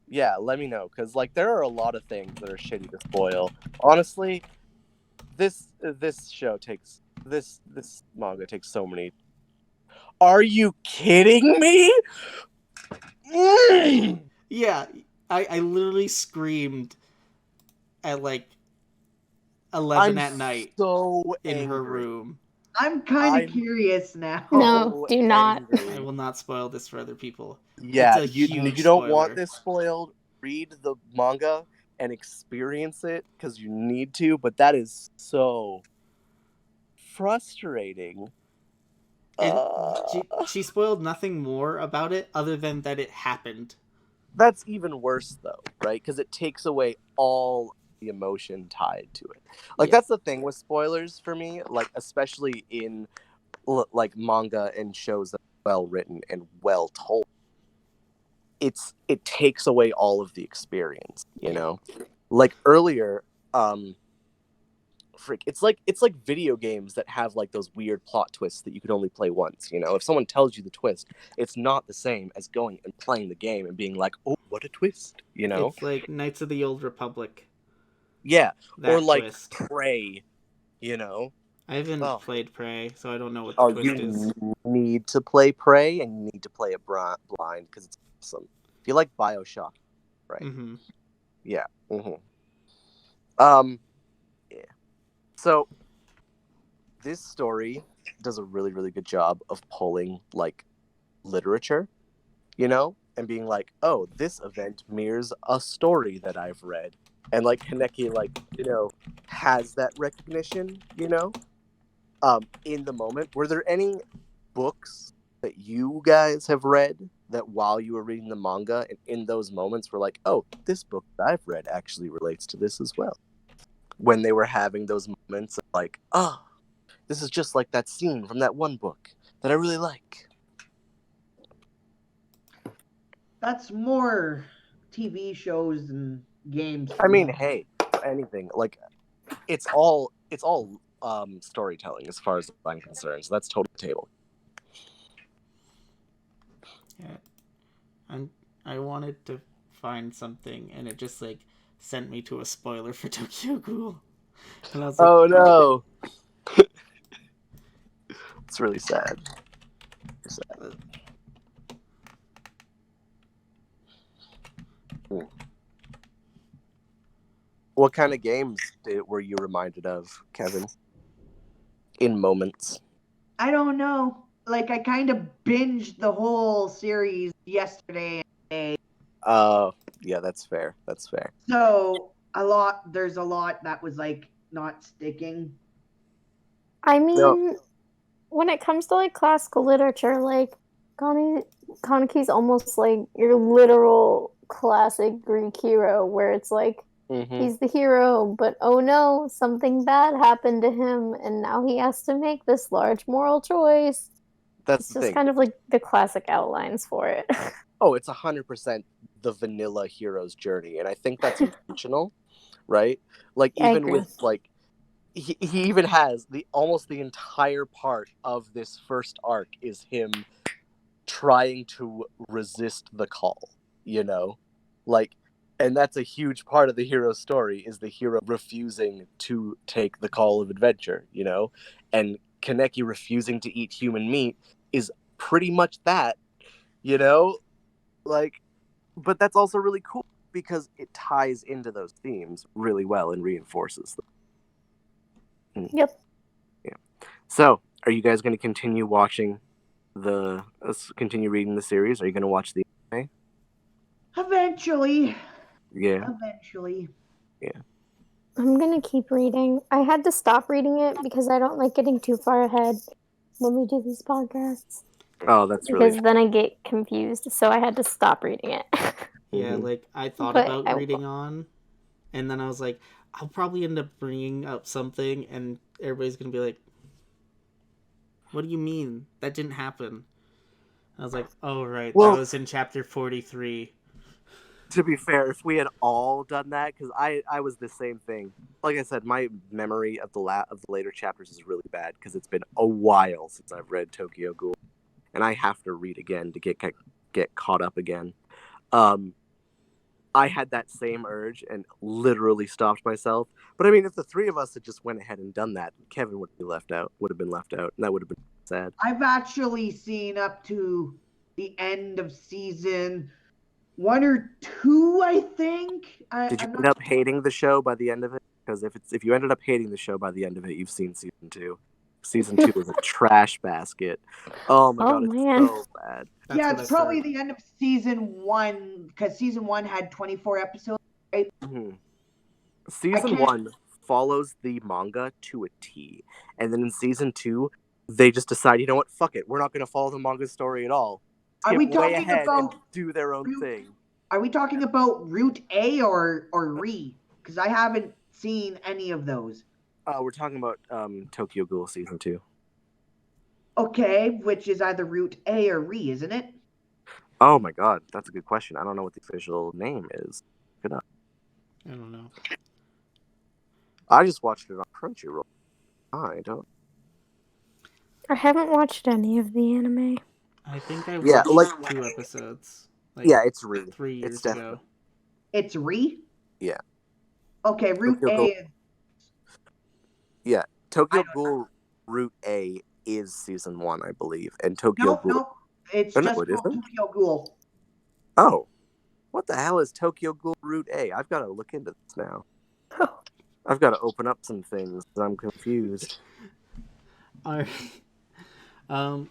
Yeah, let me know, because like there are a lot of things that are shitty to spoil. Honestly, this manga takes so many. Are you kidding me? Yeah, I literally screamed at like 11 at night so in angry. her room. I'm kind of curious now. No, do not. I will not spoil this for other people. Yeah, it's a you huge don't spoiler. want this spoiled. Read the manga and experience it because you need to, but that is so frustrating. And she spoiled nothing more about it other than that it happened. That's even worse though, right? Because it takes away all the emotion tied to it. Like that's the thing with spoilers for me, like especially in like manga and shows that are well written and well told. It takes away all of the experience, you know? Like earlier, it's like video games that have like those weird plot twists that you can only play once, you know? If someone tells you the twist, it's not the same as going and playing the game and being like, "Oh, what a twist," you know? It's like Knights of the Old Republic. Yeah, that or like twist. Prey, you know? I haven't played Prey, so I don't know what the twist is. You need to play Prey, and you need to play it blind because it's awesome. If you like BioShock, right? Mm-hmm. Yeah. Mm-hmm. Yeah. So this story does a really, really good job of pulling like literature, you know, and being like, "Oh, this event mirrors a story that I've read," and like Kaneki, like you know, has that recognition, you know. In the moment, were there any books that you guys have read that while you were reading the manga and in those moments were like, oh, this book that I've read actually relates to this as well? When they were having those moments of like, oh, this is just like that scene from that one book that I really like. That's more TV shows and games. I mean, hey, anything. Like, it's all storytelling as far as I'm concerned. So that's total table. Yeah. And I wanted to find something, and it just like sent me to a spoiler for Tokyo Ghoul. And I was like, oh no. It's really sad. What kind of games were you reminded of, Kevin? In moments. I don't know. Like I kind of binged the whole series yesterday. Yeah, that's fair. That's fair. So there's a lot that was like not sticking. I mean, when it comes to like classical literature, like Kaneki's almost like your literal classic Greek hero, where it's like Mm-hmm. He's the hero, but oh no, something bad happened to him, and now he has to make this large moral choice. That's It's the just thing. kind of like the classic outlines for it. Oh, it's 100% the vanilla hero's journey, and I think that's intentional, right? Like I even agree. with like he even has the almost the entire part of this first arc is him trying to resist the call, you know? Like and that's a huge part of the hero's story is the hero refusing to take the call of adventure, you know? And Kaneki refusing to eat human meat is pretty much that, you know? Like but that's also really cool because it ties into those themes really well and reinforces them. Yep. Yeah. So, are you guys going to continue watching continue reading the series? Are you going to watch the anime? Eventually. Yeah. Eventually. Yeah. I'm gonna keep reading. I had to stop reading it because I don't like getting too far ahead when we do these podcasts. Oh, that's Because really then I get confused, so I had to stop reading it. Yeah, Mhm. like I thought But about reading on, and then I was like, I'll probably end up bringing up something, and everybody's gonna be like, "What do you mean? That didn't happen." I was like, "Oh right, that Well, was in chapter 43." to be fair, if we had all done that, because I was the same thing. Like I said, my memory of of the later chapters is really bad because it's been a while since I've read Tokyo Ghoul, and I have to read again to get caught up again. Um, I had that same urge and literally stopped myself. But I mean, if the three of us had just went ahead and done that, Kevin would be left out. Would have been left out, and that would have been sad. I've actually seen up to the end of season 1 or 2, I think. Did you I'm end not. up hating the show by the end of it? Because if you ended up hating the show by the end of it, you've seen season two. Season two is a trash basket. Oh my oh god, it's man, so bad. That's Yeah, what it's I've probably heard. the end of season 1 because season 1 had 24 episodes. Right? Mhm. I Season can't. one follows the manga to a T, and then in season two, they just decide, you know what, fuck it, we're not going to follow the manga story at all. Are Skip we way talking ahead and about do their own route? thing. Are we talking about Route A or Re? Because I haven't seen any of those. We're talking about Tokyo Ghoul season two. Okay, which is either Route A or Re, isn't it? Oh my god, that's a good question. I don't know what the official name is. Good enough. I don't know. I just watched it on Crunchyroll. I don't. I haven't watched any of the anime. I think I Yeah, watched like 2 episodes, like yeah, it's Re. 3 years It's ago. definitely It's Re. yeah. Okay, Route Tokyo A Ghoul. is. Yeah, I Tokyo don't. Ghoul Route A is season one, I believe, and Tokyo Nope, Ghoul. nope. It's Oh no, just it called isn't. Tokyo Ghoul. Oh, what the hell is Tokyo Ghoul Route A? I've got to look into this now. I've got to open up some things. I'm confused. Alright. Um,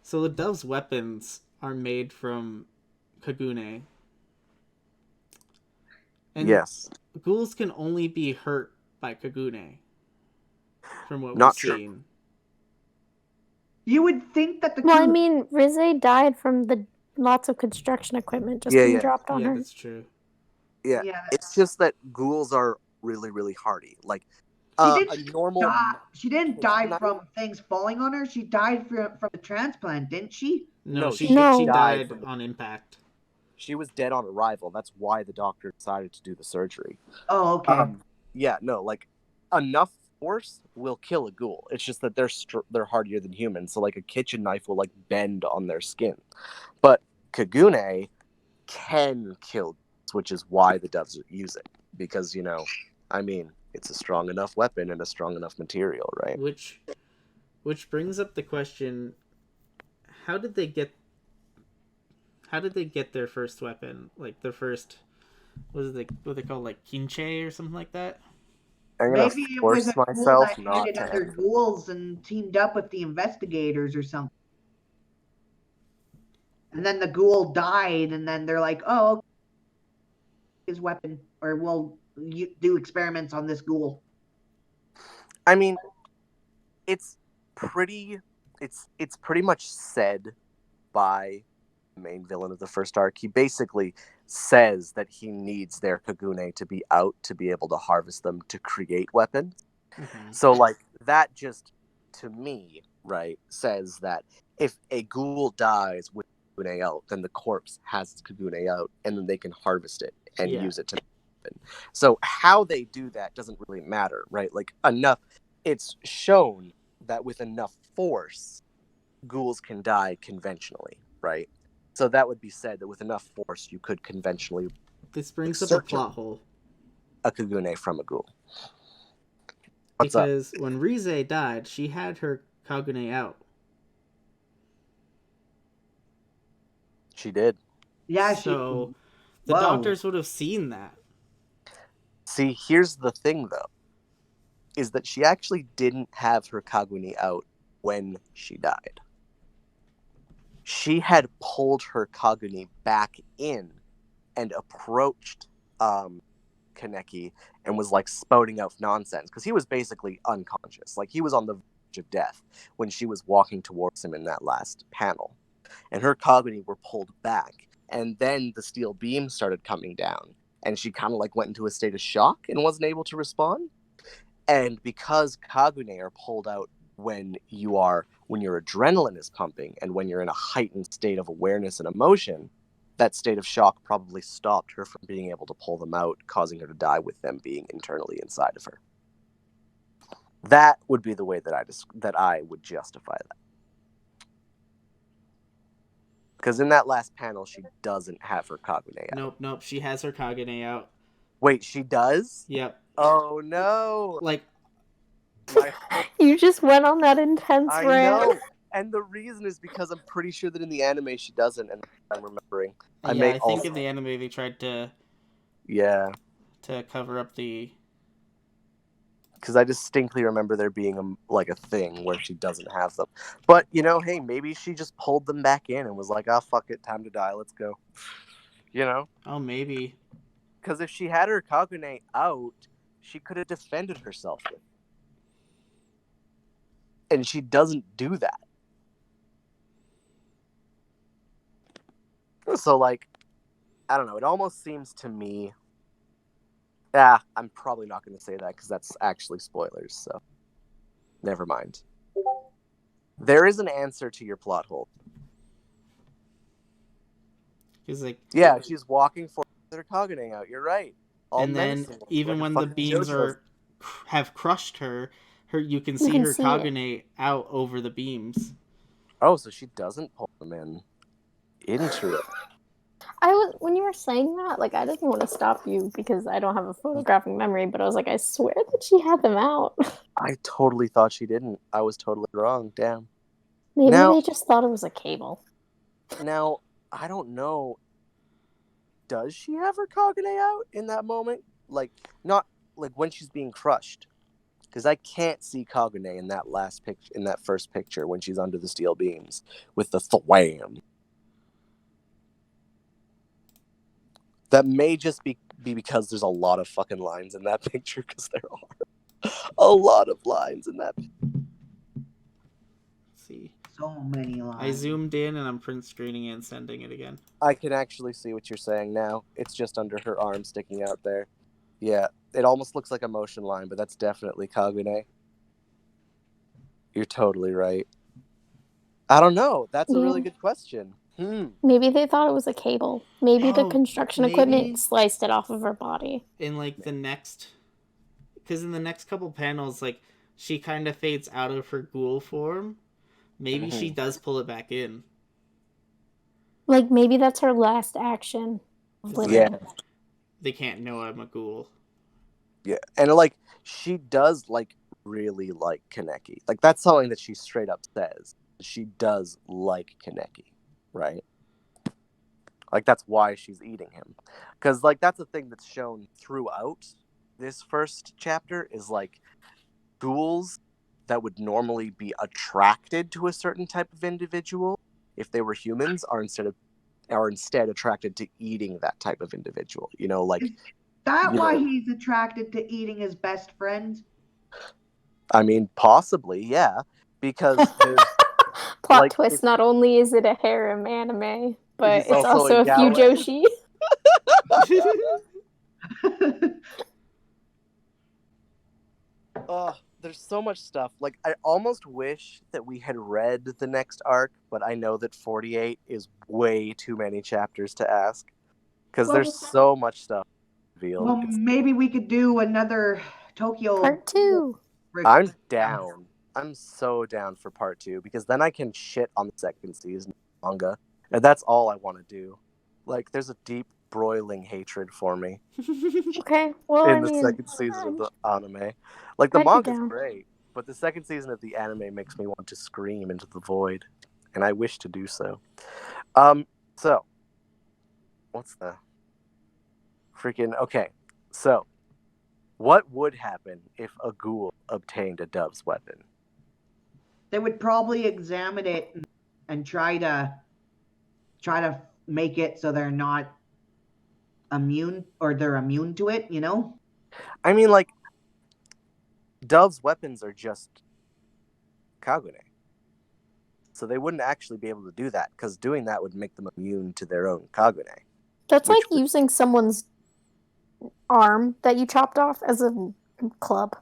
so the dove's weapons are made from Kagune, and Yes, ghouls can only be hurt by Kagune, from what we've not true. seen. You would think that the Well, I two. mean, Rize died from the lots of construction equipment just Yeah, being yeah, dropped on Yeah, her. that's true. yeah. Yeah, It's just that ghouls are really, really hardy. Like she a didn't normal die. She didn't kitchen die knife. from things falling on her. She died from the transplant, didn't she? No, No, she No. died from the. on impact. She was dead on arrival. That's why the doctor decided to do the surgery. Oh, okay. Yeah, no, like enough force will kill a ghoul. It's just that they're hardier than humans, so like a kitchen knife will like bend on their skin. But Kagune can kill ghouls, which is why the doves use it because I mean, it's a strong enough weapon and a strong enough material, right? Which brings up the question: How did they get? How did they get their first weapon? Like their first, what they call like kinche or something like that? I'm gonna Maybe it was force a ghoul myself that not hated to other answer. ghouls and teamed up with the investigators or something. And then the ghoul died, and then they're like, "Oh, okay, his weapon, or we'll do experiments on this ghoul." I mean, it's pretty. It's pretty much said by main villain of the first arc, he basically says that he needs their Kagune to be out to be able to harvest them to create weapons. Mm-hmm. So, like, that just, to me, right, says that if a ghoul dies with Kagune out, then the corpse has its Kagune out, and then they can harvest it and use it to weapon. So how they do that doesn't really matter, right? Like, it's shown that with enough force, ghouls can die conventionally, right? So that would be said that with enough force, you could conventionally This brings up a plot hole. A Kagune from a ghoul. What's up? Because when Rize died, she had her Kagune out. She did. Yeah, So the doctors would have seen that. See, here's the thing, though, is that she actually didn't have her Kagune out when she died. She had pulled her Kagune back in and approached Kaneki and was like spouting out nonsense because he was basically unconscious. Like, he was on the verge of death when she was walking towards him in that last panel. And her Kagune were pulled back. And then the steel beam started coming down. And she kind of like went into a state of shock and wasn't able to respond. And because Kagune are pulled out when your adrenaline is pumping and when you're in a heightened state of awareness and emotion, that state of shock probably stopped her from being able to pull them out, causing her to die with them being internally inside of her. That would be the way that I would justify that. Because in that last panel, she doesn't have her Kagune out. Nope. She has her Kagune out. Wait, she does? Yep. Oh, no. Like, you just went on that intense rant. I know. And the reason is because I'm pretty sure that in the anime she doesn't, and I'm remembering. I think in the anime they tried to cover up the... Because I distinctly remember there being a thing where she doesn't have them. But, hey, maybe she just pulled them back in and was like, oh, fuck it, time to die, let's go. Oh, maybe. Because if she had her Kagune out, she could have defended herself with it. And she doesn't do that. So, like, I don't know. It almost seems to me... I'm probably not going to say that because that's actually spoilers, so... Never mind. There is an answer to your plot hole. He's like... Yeah, she's walking for her Kagune out. You're right. And then, even when the beams have crushed her, you can see her Kagune out over the beams. Oh, so she doesn't pull them in. Interesting. When you were saying that, like, I didn't want to stop you because I don't have a photographic memory, but I was like, I swear that she had them out. I totally thought she didn't. I was totally wrong. Damn. Maybe they just thought it was a cable. Now, I don't know. Does she have her Kagune out in that moment? Like, not like when she's being crushed. Because I can't see Kagune in that last picture, in that first picture when she's under the steel beams with the thwam. That may just be because there's a lot of fucking lines in that picture, because there are a lot of lines in that picture. Let's see. So many lines. I zoomed in and I'm print screening and sending it again. I can actually see what you're saying now. It's just under her arm sticking out there. Yeah, it almost looks like a motion line, but that's definitely Kagune. You're totally right. I don't know. That's a really good question. Maybe they thought it was a cable. Maybe the construction equipment sliced it off of her body. In like the next... Because in the next couple panels, like, she kind of fades out of her ghoul form. Maybe she does pull it back in. Like, maybe that's her last action. Yeah. They can't know I'm a ghoul. Yeah, and like, she does like really like Kaneki. Like, that's something that she straight up says. She does like Kaneki, right? Like, that's why she's eating him. Because, like, that's a thing that's shown throughout this first chapter, is like ghouls that would normally be attracted to a certain type of individual, if they were humans, are instead attracted to eating that type of individual. Like... Is that why he's attracted to eating his best friend? I mean, possibly, yeah. Because there's... Plot twist, not only is it a harem anime. but He's it's also also a a Yaoi. Fujoshi. Oh, there's so much stuff. Like, I almost wish that we had read the next arc, but I know that 48 is way too many chapters to ask. Because there's so much stuff revealed. Well, maybe we could do another Tokyo. Part 2. I'm down. I'm so down for part 2, because then I can shit on the second season of manga. And that's all I want to do. Like, there's a deep, broiling hatred for me Okay, well, in I the mean, second season of the anime. Like, the I'd be manga's down. great, but the second season of the anime makes me want to scream into the void, and I wish to do so. So, what's the freaking... Okay, so, what would happen if a ghoul obtained a dove's weapon? They would probably examine it and try to make it so they're not immune, or they're immune to it, you know? I mean, like, dove's weapons are just Kagune. So they wouldn't actually be able to do that, because doing that would make them immune to their own Kagune. That's Which like using someone's arm that you chopped off as a club.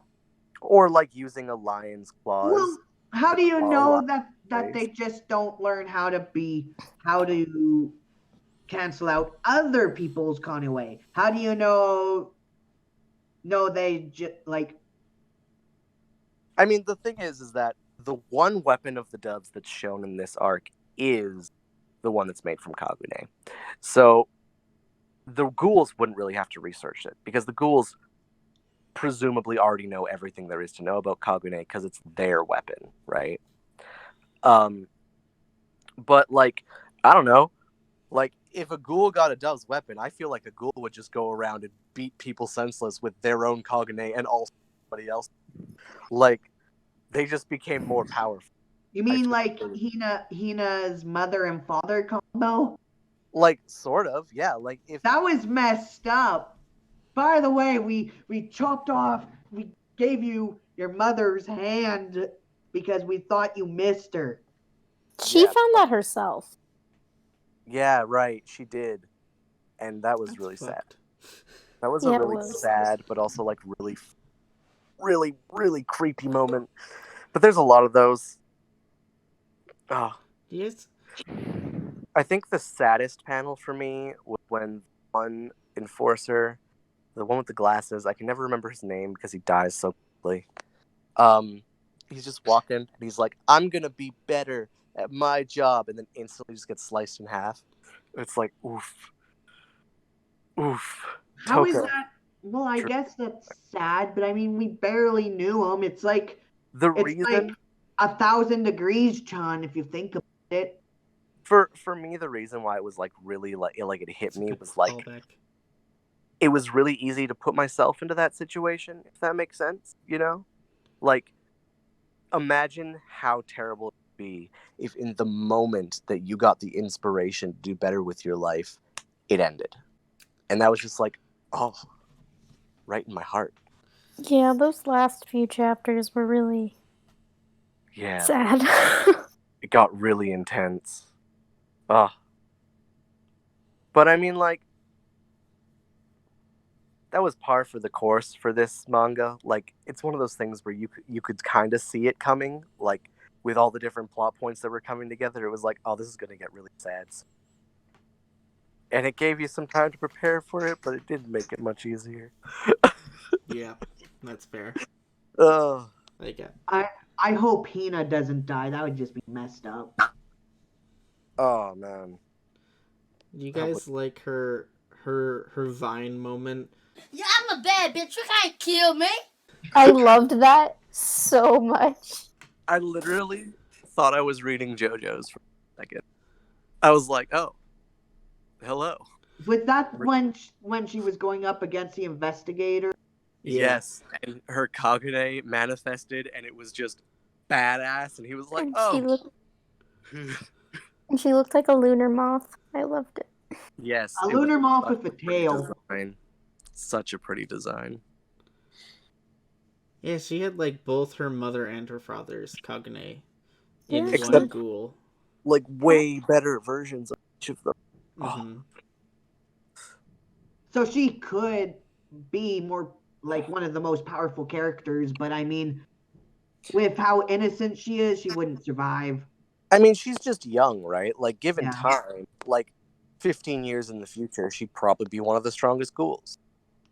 Or like using a lion's claws. Well, how to do you claw a know lion's that they face. just don't learn how to cancel out other people's Kanue? How do you know? No, they just like. I mean, the thing is that the one weapon of the doves that's shown in this arc is the one that's made from Kagune. So the ghouls wouldn't really have to research it, because the ghouls presumably already know everything there is to know about Kagune, because it's their weapon, right? But like, I don't know. Like, if a ghoul got a dove's weapon, I feel like a ghoul would just go around and beat people senseless with their own Kagune and also somebody else. Like, they just became more powerful. You mean like Hina's mother and father combo? Like, sort of, yeah. Like, if That was messed up. By the way, we chopped off. We gave you your mother's hand because we thought you missed her. She Yeah, found that herself. yeah, right, she did, and that was That's really sad. fucked. That was Yeah, a it really was. sad, but also like really creepy moment. But there's a lot of those. Oh, Yes. I think the saddest panel for me was when one enforcer, the one with the glasses, I can never remember his name because he dies so quickly. He's just walking and he's like, "I'm gonna be better at my job," and then instantly just gets sliced in half. It's like, oof, oof. How is Toko. that? Well, I guess that's sad, but I mean, we barely knew him. It's like The it's like reason 1,000 degrees, Chan, if you think about it. for me, the reason why it was like really like it hit It's a me good was like callback. it was really easy to put myself into that situation, if that makes sense, you know? Like, imagine how terrible it would be if in the moment that you got the inspiration to do better with your life, it ended. And that was just like, oh, right in my heart. Yeah, those last few chapters were really Yeah. sad. It got really intense. Oh. But I mean, like, that was par for the course for this manga. Like, it's one of those things where you could kind of see it coming, like with all the different plot points that were coming together. It was like, oh, this is gonna get really sad. And it gave you some time to prepare for it, but it didn't make it much easier. Yeah, that's fair. Oh, Like, I hope Hina doesn't die. That would just be messed up. oh man. you That guys was- like her Vine moment? Yeah, I'm a bad bitch. You can't kill me. I loved that so much. I literally thought I was reading JoJo's for a second. I was like, oh, hello. Was that when she was going up against the investigator? Yeah. Yes, and her Kagune manifested, and it was just badass, and he was like, And oh. she looked like a lunar moth. I loved it. Yes. A it was lunar moth such with a pretty tail. design. Such a pretty design. Yeah, she had like both her mother and her father's Kagune in Yeah, one Except- ghoul. Like, way better versions of each of them. Mm-hmm. So she could be more like one of the most powerful characters, but I mean, with how innocent she is, she wouldn't survive. I mean, she's just young, right? Like, given Yeah. time, like 15 years in the future, she'd probably be one of the strongest ghouls.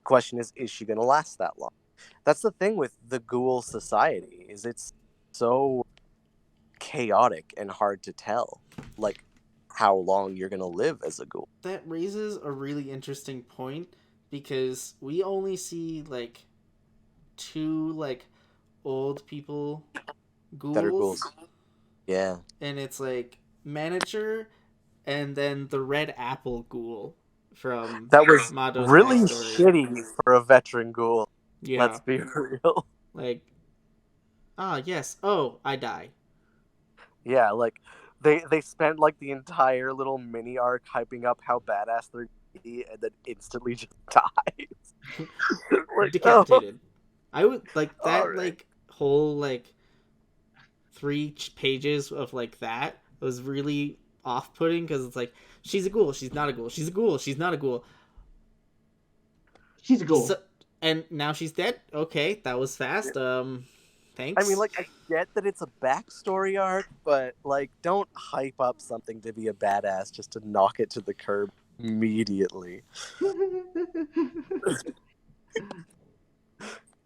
Question is she going to last that long? That's the thing with the ghoul society, is it's so chaotic and hard to tell, like, how long you're going to live as a ghoul. That raises a really interesting point because we only see like two like old people That are ghouls, ghouls. Yeah. and it's like manager and then the red apple ghoul from That was Mado's really backstory. shitty for a veteran ghoul. Yeah. Let's be real. Like, yes. Oh, I die. Yeah, like they spent like the entire little mini arc hyping up how badass they're gonna be, and then instantly just dies. Like, Decapitated. I would like that alright. like whole like 3 pages of like that was really off-putting because it's like she's a ghoul, she's not a ghoul, she's a ghoul, she's not a ghoul. She's a ghoul. So, and now she's dead. Okay, that was fast. Thanks. I mean, like, I get that it's a backstory arc, but like, don't hype up something to be a badass just to knock it to the curb immediately.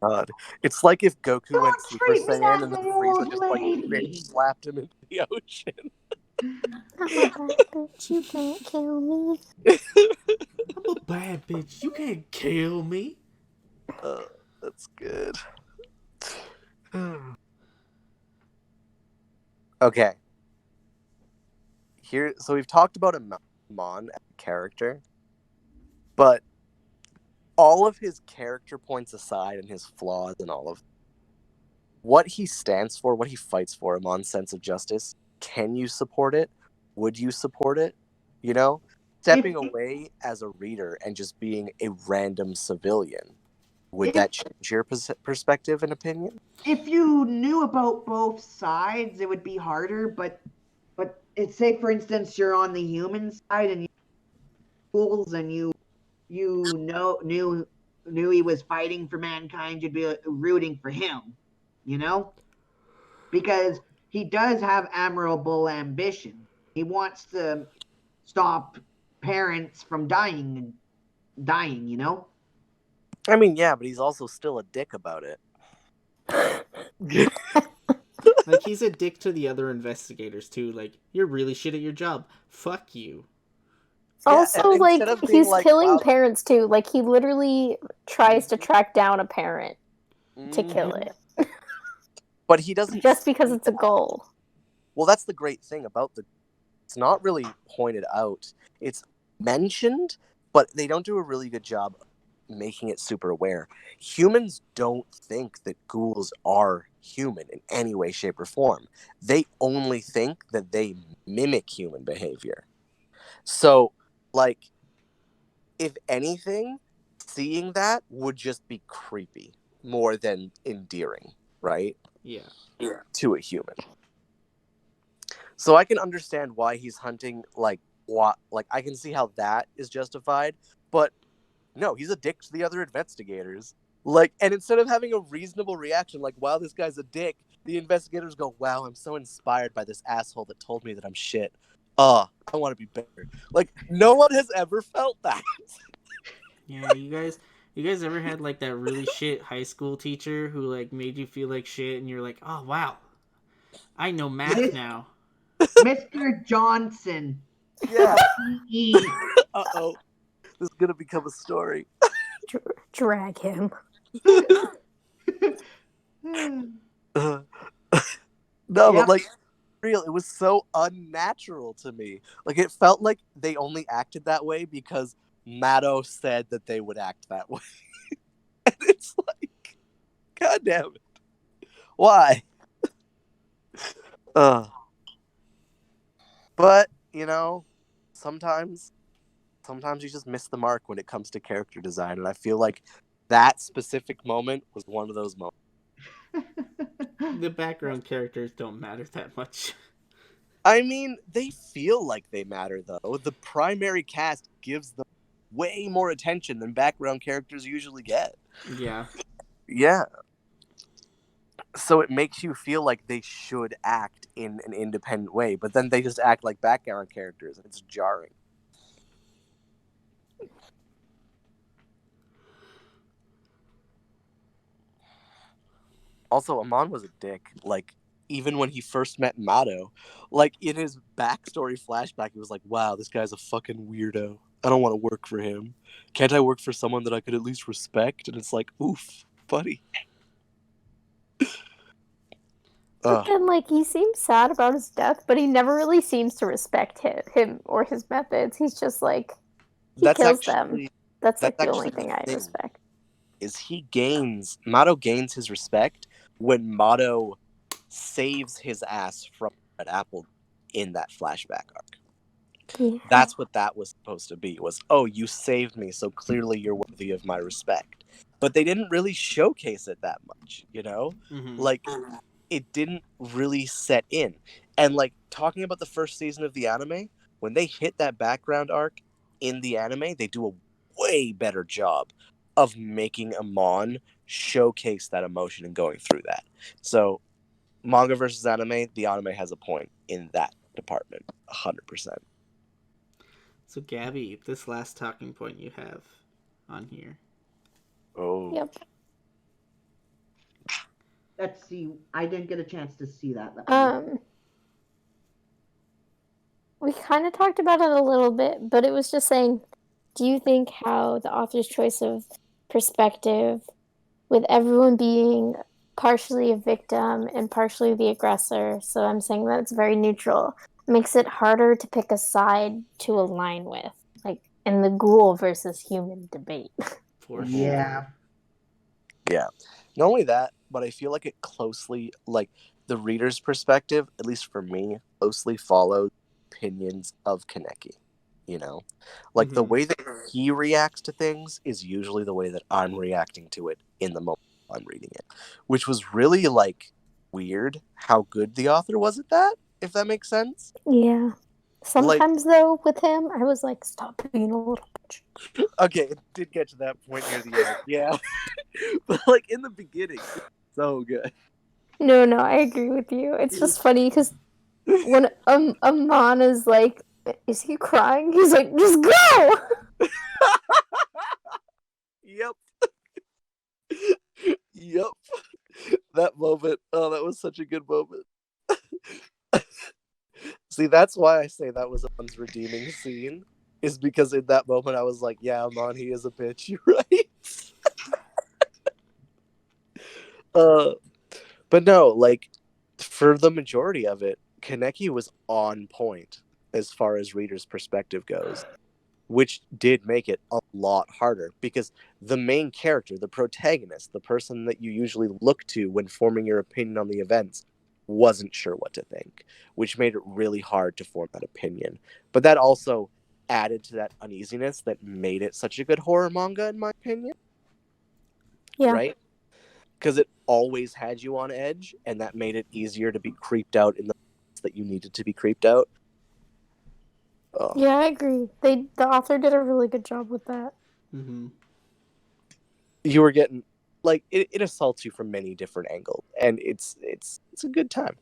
God, it's like if Goku Don't went Super treat me Saiyan as and then an Frieza old just like lady. bitch slapped him into the ocean. I'm a bad bitch. You can't kill me. I'm a bad bitch. You can't kill me. That's good. Okay. Here, so we've talked about Amon as a character, but all of his character points aside and his flaws and all of what he stands for, what he fights for, Amon's sense of justice, can you support it? Would you support it? You know? Stepping away as a reader and just being a random civilian, would that change your perspective and opinion? If you knew about both sides, it would be harder. But it's say, for instance, you're on the human side and you fools, and you knew he was fighting for mankind, you'd be rooting for him, you know, because he does have admirable ambition. He wants to stop parents from dying, you know. I mean, yeah, but he's also still a dick about it. Like, he's a dick to the other investigators too. Like, you're really shit at your job. Fuck you. Also, and like, instead of being he's like, killing wow, parents too. Like, he literally tries to track down a parent to kill it. But he doesn't Just because it's a goal. Well, that's the great thing about it's not really pointed out. It's mentioned, but they don't do a really good job of making it super aware. Humans don't think that ghouls are human in any way, shape, or form. They only think that they mimic human behavior. So, like, if anything, seeing that would just be creepy more than endearing, right? Yeah. To a human. So I can understand why he's hunting, like, what, like, I can see how that is justified, but no, he's a dick to the other investigators. Like, and instead of having a reasonable reaction, like, wow, this guy's a dick, the investigators go, wow, I'm so inspired by this asshole that told me that I'm shit. I want to be better. Like, no one has ever felt that. Yeah, you guys ever had like that really shit high school teacher who like made you feel like shit and you're like, oh wow, I know math now. Mr. Johnson. Yeah. PE. Uh-oh. This is going to become a story. Drag him. No, Yep. but like, real, it was so unnatural to me. Like, it felt like they only acted that way because Mado said that they would act that way. And it's like, god damn it. Why? But, you know, sometimes you just miss the mark when it comes to character design, and I feel like that specific moment was one of those moments. The background characters don't matter that much. I mean, they feel like they matter, though. The primary cast gives them way more attention than background characters usually get. Yeah. Yeah. So it makes you feel like they should act in an independent way, but then they just act like background characters, and it's jarring. Also, Amon was a dick. Like, even when he first met Mato, like in his backstory flashback, he was like, "Wow, this guy's a fucking weirdo. I don't want to work for him. Can't I work for someone that I could at least respect?" And it's like, "Oof, buddy." But then, like, he seems sad about his death, but he never really seems to respect him or his methods. He's just like, he That's kills them. actually That's that's like the only actually the thing I thing. respect. Is Mato gains his respect when Mato saves his ass from Red Apple in that flashback arc. Yeah. That's what that was supposed to be, was, oh, you saved me, so clearly you're worthy of my respect. But they didn't really showcase it that much, you know? Mm-hmm. Like, it didn't really set in. And, like, talking about the first season of the anime, when they hit that background arc in the anime, they do a way better job of making Amon showcase that emotion and going through that. So, manga versus anime, the anime has a point in that department, 100%. So, Gabi, this last talking point you have on here. Oh. Yep. Let's see. I didn't get a chance to see that. We kind of talked about it a little bit, but it was just saying, do you think how the author's choice of perspective, with everyone being partially a victim and partially the aggressor, so I'm saying that it's very neutral, makes it harder to pick a side to align with, like in the ghoul versus human debate? For Yeah. sure. Yeah. Not only that, but I feel like it closely, like, the reader's perspective, at least for me, closely follows opinions of Kaneki. You know? Like, the Mm-hmm. way that he reacts to things is usually the way that I'm reacting to it in the moment I'm reading it. Which was really, like, weird how good the author was at that, if that makes sense. Yeah. Sometimes, though, with him, I was like, stop being a little bitch. Okay, it did get to that point near the end. Yeah. But, like, in the beginning, it's so good. No, I agree with you. It's just funny because when Amon is like, is he crying? He's like, just go! Yep. Yep. That moment. Oh, that was such a good moment. See, that's why I say that was one's redeeming scene. Is because in that moment I was like, yeah, Amon, he is a bitch. You're right. But no, like, for the majority of it, Kaneki was on point as far as reader's perspective goes, which did make it a lot harder because the main character, the protagonist, the person that you usually look to when forming your opinion on the events, wasn't sure what to think, which made it really hard to form that opinion. But that also added to that uneasiness that made it such a good horror manga, in my opinion. Yeah. Right? Because it always had you on edge, and that made it easier to be creeped out in the that you needed to be creeped out. Oh. Yeah, I agree. The author did a really good job with that. Mm-hmm. You were getting, like, it assaults you from many different angles, and it's a good time,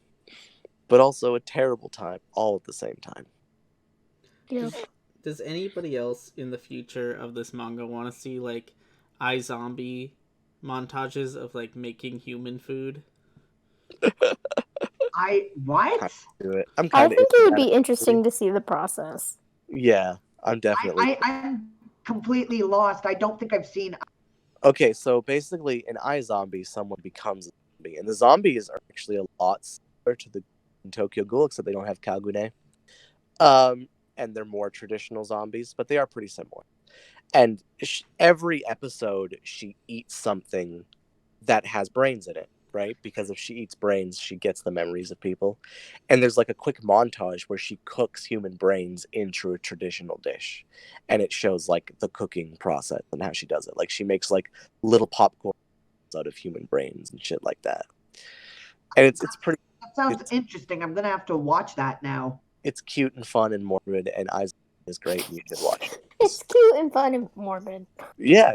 but also a terrible time all at the same time. Yeah. Does anybody else in the future of this manga want to see, like, iZombie montages of, like, making human food? What? I'm I kind of think it would be interesting to see the process. Yeah, I'm definitely. I'm completely lost. I don't think I've seen. Okay, so basically, in iZombie, someone becomes a zombie, and the zombies are actually a lot similar to the Tokyo Ghoul, except they don't have Kagune. And they're more traditional zombies, but they are pretty similar. And every episode, she eats something that has brains in it, right? Because if she eats brains, she gets the memories of people. And there's like a quick montage where she cooks human brains into a traditional dish. And it shows like the cooking process and how she does it. Like she makes like little popcorn out of human brains and shit like that. And it's pretty. sounds interesting. I'm gonna have to watch that now. It's cute and fun and morbid, and Isaac is great. You should watch it. It's cute and fun and morbid. Yeah.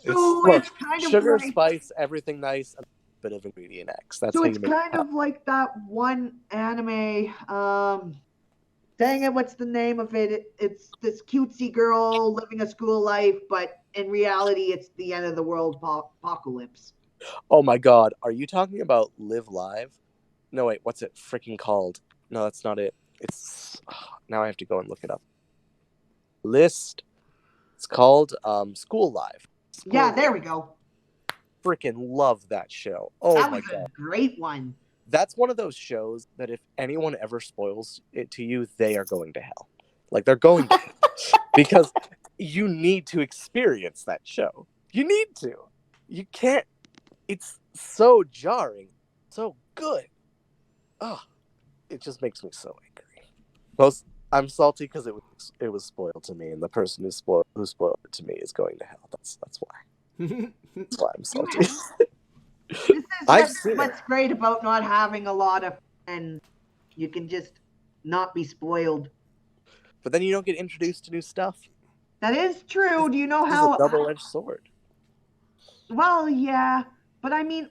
So Look, it's kind of sugar, like spice, everything nice, and a bit of ingredient X. That's so how it's you make kind of like that one anime. Dang it, what's the name of it? It's this cutesy girl living a school life, but in reality, it's the end of the world apocalypse. Oh my god, are you talking about Live Live? No, wait, what's it freaking called? No, that's not it. It's now I have to go and look it up. List. It's called School Live. Yeah, there we go. Freaking love that show. Oh That my was god. a great one. That's one of those shows that if anyone ever spoils it to you, they are going to hell. Like they're going to hell. Because you need to experience that show. You need to. You can't. It's so jarring, so good. Oh, it just makes me so angry. I'm salty because it was spoiled to me, and the person who spoiled it to me is going to hell. That's why. That's why I'm salty. This is I've seen what's great about not having a lot of friends. You can just not be spoiled. But then you don't get introduced to new stuff. That is true. Do you know It's a how? double-edged sword. Well, yeah, but I mean,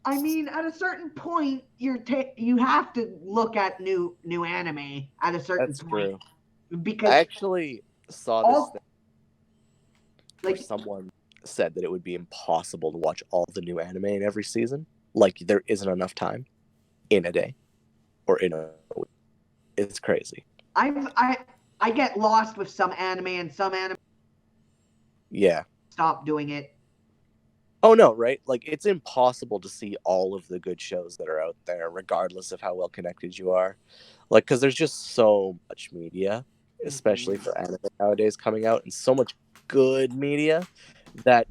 at a certain point, you have to look at new anime at a certain That's point true. because I actually saw this all thing where like someone said that it would be impossible to watch all the new anime in every season. Like there isn't enough time in a day or in a week. It's crazy. I get lost with some anime and some anime Yeah. stop doing it. Oh no, right? Like it's impossible to see all of the good shows that are out there, regardless of how well connected you are. Like, because there's just so much media, especially for anime nowadays coming out, and so much good media that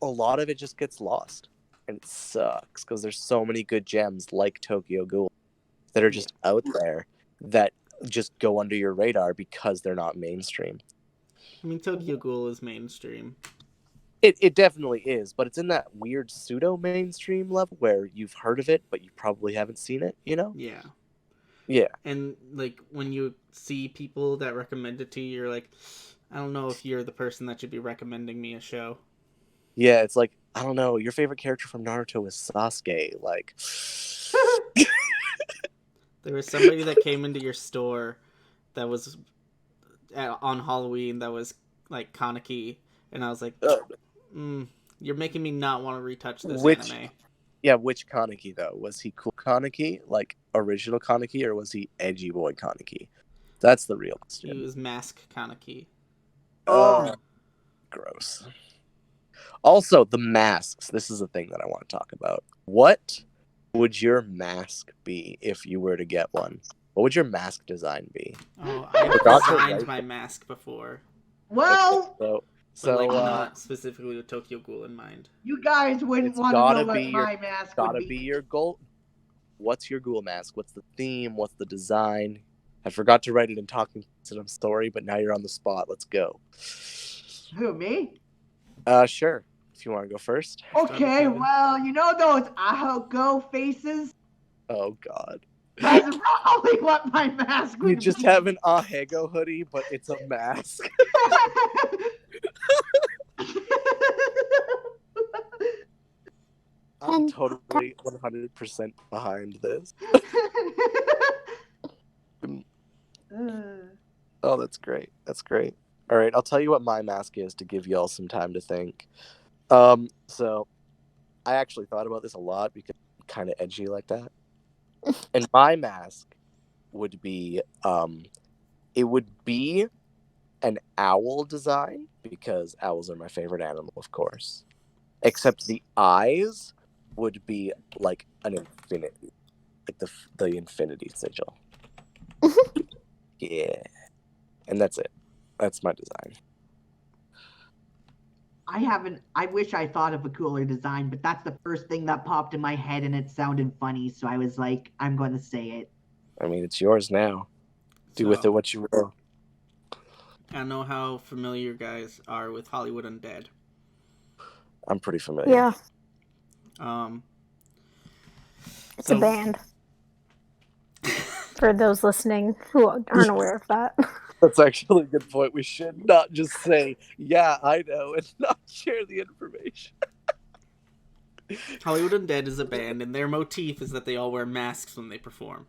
a lot of it just gets lost, and it sucks because there's so many good gems like Tokyo Ghoul that are just out there that just go under your radar because they're not mainstream. I mean, Tokyo Ghoul is mainstream. It definitely is, but it's in that weird pseudo mainstream level where you've heard of it, but you probably haven't seen it, you know? Yeah. Yeah. And like when you see people that recommend it to you, you're like, I don't know if you're the person that should be recommending me a show. Yeah, it's like, I don't know, your favorite character from Naruto is Sasuke. Like, There was somebody that came into your store that was on Halloween that was like Kaneki, and I was like, you're making me not want to retouch this anime. Yeah, which Kaneki though? Was he cool Kaneki, like original Kaneki, or was he edgy boy Kaneki? That's the real question. He was mask Kaneki. Oh, gross. Also, the masks. This is the thing that I want to talk about. What would your mask be if you were to get one? What would your mask design be? Oh, I designed my mask before. Well, Okay, but like not specifically with Tokyo Ghoul in mind. you guys wouldn't want to know what my mask would be. Gotta be your goal. What's your Ghoul mask? What's the theme? What's the design? I forgot to write it in Talking Some Story, but now you're on the spot. Let's go. Who, me? Sure. If you want to go first. Okay, well, you know those Aho faces? Oh, God. That's probably what my mask would be. You just have an Ahego hoodie, but it's a mask. I'm totally 100% behind this. Oh, that's great. That's great. All right, I'll tell you what my mask is to give y'all some time to think. So I actually thought about this a lot because I'm kind of edgy like that. And my mask would be, it would be an owl design because owls are my favorite animal, of course. Except the eyes would be like an infinity, like the infinity sigil. Yeah, and that's it. That's my design. I wish I thought of a cooler design, but that's the first thing that popped in my head and it sounded funny, so I was like, I'm going to say it. I mean, it's yours now. Do with it what you will. I don't know how familiar you guys are with Hollywood Undead. I'm pretty familiar. Yeah. It's a band. For those listening who aren't aware of that. That's actually a good point. We should not just say, yeah, I know, and not share the information. Hollywood Undead is a band, and their motif is that they all wear masks when they perform.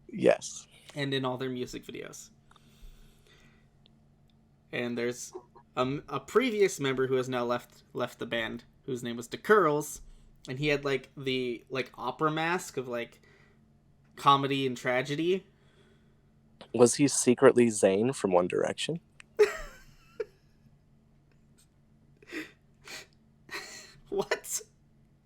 Yes. And in all their music videos. And there's a previous member who has now left the band, whose name was DeCurls, and he had like the opera mask of like comedy and tragedy. Was he secretly Zayn from One Direction? What?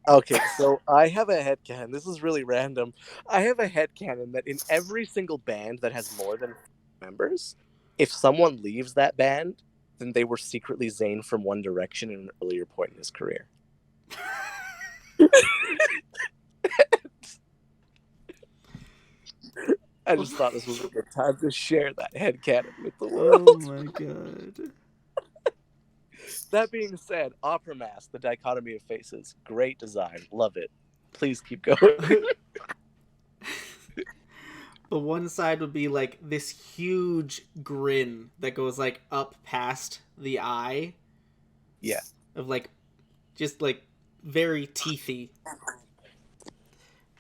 Okay, so I have a headcanon. This is really random. I have a headcanon that in every single band that has more than 4 members, if someone leaves that band, then they were secretly Zayn from One Direction at an earlier point in his career. I just thought this was a good time to share that headcanon with the world. Oh my god. That being said, Opera Mask, the dichotomy of faces, great design, love it. Please keep going. The one side would be like this huge grin that goes like up past the eye. Yeah. Of like, just like very teethy.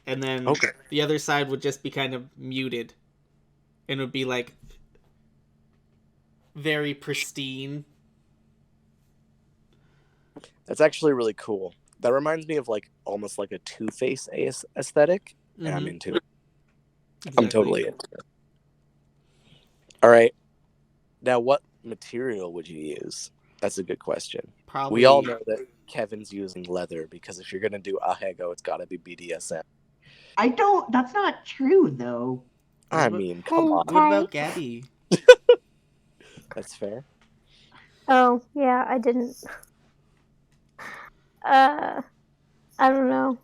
And then the other side would just be kind of muted. And it would be like very pristine. That's actually really cool. That reminds me of like almost like a Two-Face aesthetic, and I'm into it. Exactly. I'm totally into it. All right. Now, what material would you use? That's a good question. Probably. We all know that Kevin's using leather because if you're gonna do ahego, it's gotta be BDSM. That's not true though. I mean, come on. What about Gabi? That's fair. Oh, yeah, I didn't. I don't know.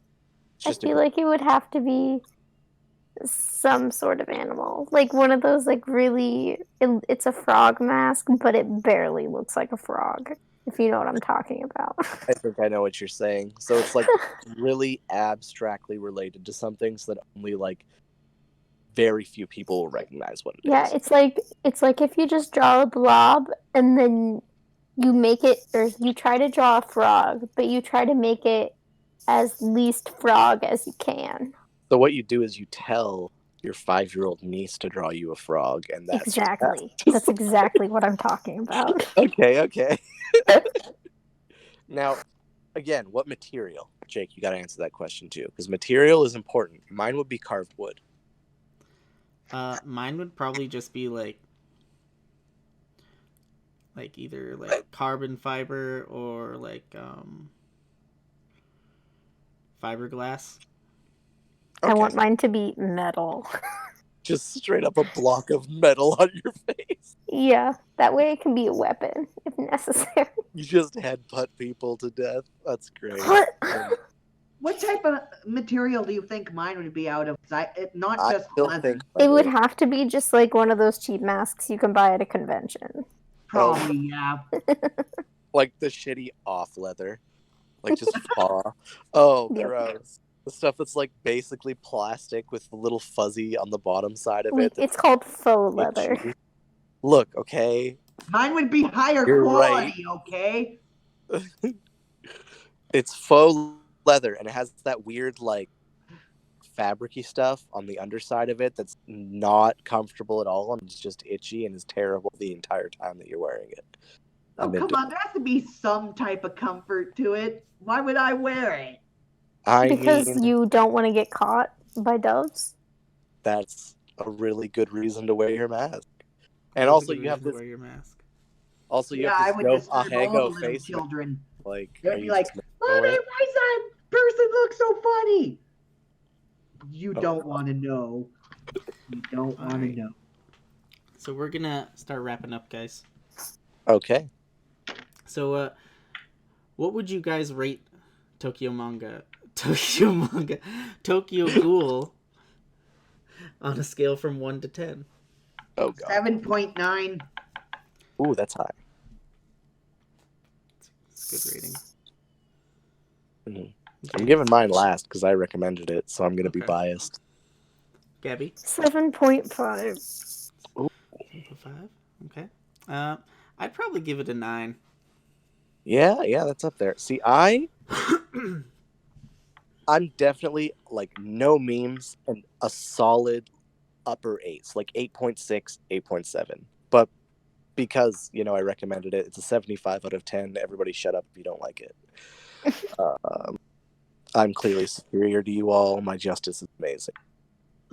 I feel like it would have to be some sort of animal. Like one of those, like, really... It's a frog mask, but it barely looks like a frog, if you know what I'm talking about. I think I know what you're saying. So it's, like, really abstractly related to something so that only, like, very few people will recognize what it is. Yeah, it's like if you just draw a blob, and then you make it... Or you try to draw a frog, but you try to make it as least frog as you can. So what you do is you tell your 5-year-old niece to draw you a frog, and that's... Exactly. That's exactly what I'm talking about. Okay. Now, again, what material? Jake, you gotta answer that question too, because material is important. Mine would be carved wood. Mine would probably just be like either like carbon fiber or like fiberglass. Okay. I want mine to be metal. Just straight up a block of metal on your face. Yeah, that way it can be a weapon if necessary. You just headbutt people to death. That's great. What type of material do you think mine would be out of? Not just leather. It would have to be just like one of those cheap masks you can buy at a convention. Probably, yeah. Like the shitty off leather. Like just paw. Oh, Yep. gross. The stuff that's like basically plastic with a little fuzzy on the bottom side of it. It's called faux leather. Itchy. Look, okay. Mine would be higher quality, okay? It's faux leather, and it has that weird, like, fabricy stuff on the underside of it that's not comfortable at all, and it's just itchy and is terrible the entire time that you're wearing it. Oh, come on. There has to be some type of comfort to it. Why would I wear it? Because you don't want to get caught by doves? That's a really good reason to wear your mask. And also, you have to wear your mask. Also, you have this ahego face. Children. Like, they'd be like, Mommy, why does that person look so funny? You don't want to know. You don't want to know. So we're gonna start wrapping up, guys. Okay. So, what would you guys rate Tokyo Ghoul on a scale from 1 to 10? Oh god. 7.9. Ooh, that's high. It's a good rating. Mm-hmm. I'm giving mine last because I recommended it, so I'm going to be Okay. biased. Gabi? 7.5. 7.5? Okay. I'd probably give it a 9. Yeah, that's up there. See, I'm definitely like no memes and a solid upper 8s, like 8.6, 8.7. But because, I recommended it, it's a 75 out of 10. Everybody shut up if you don't like it. I'm clearly superior to you all. My justice is amazing.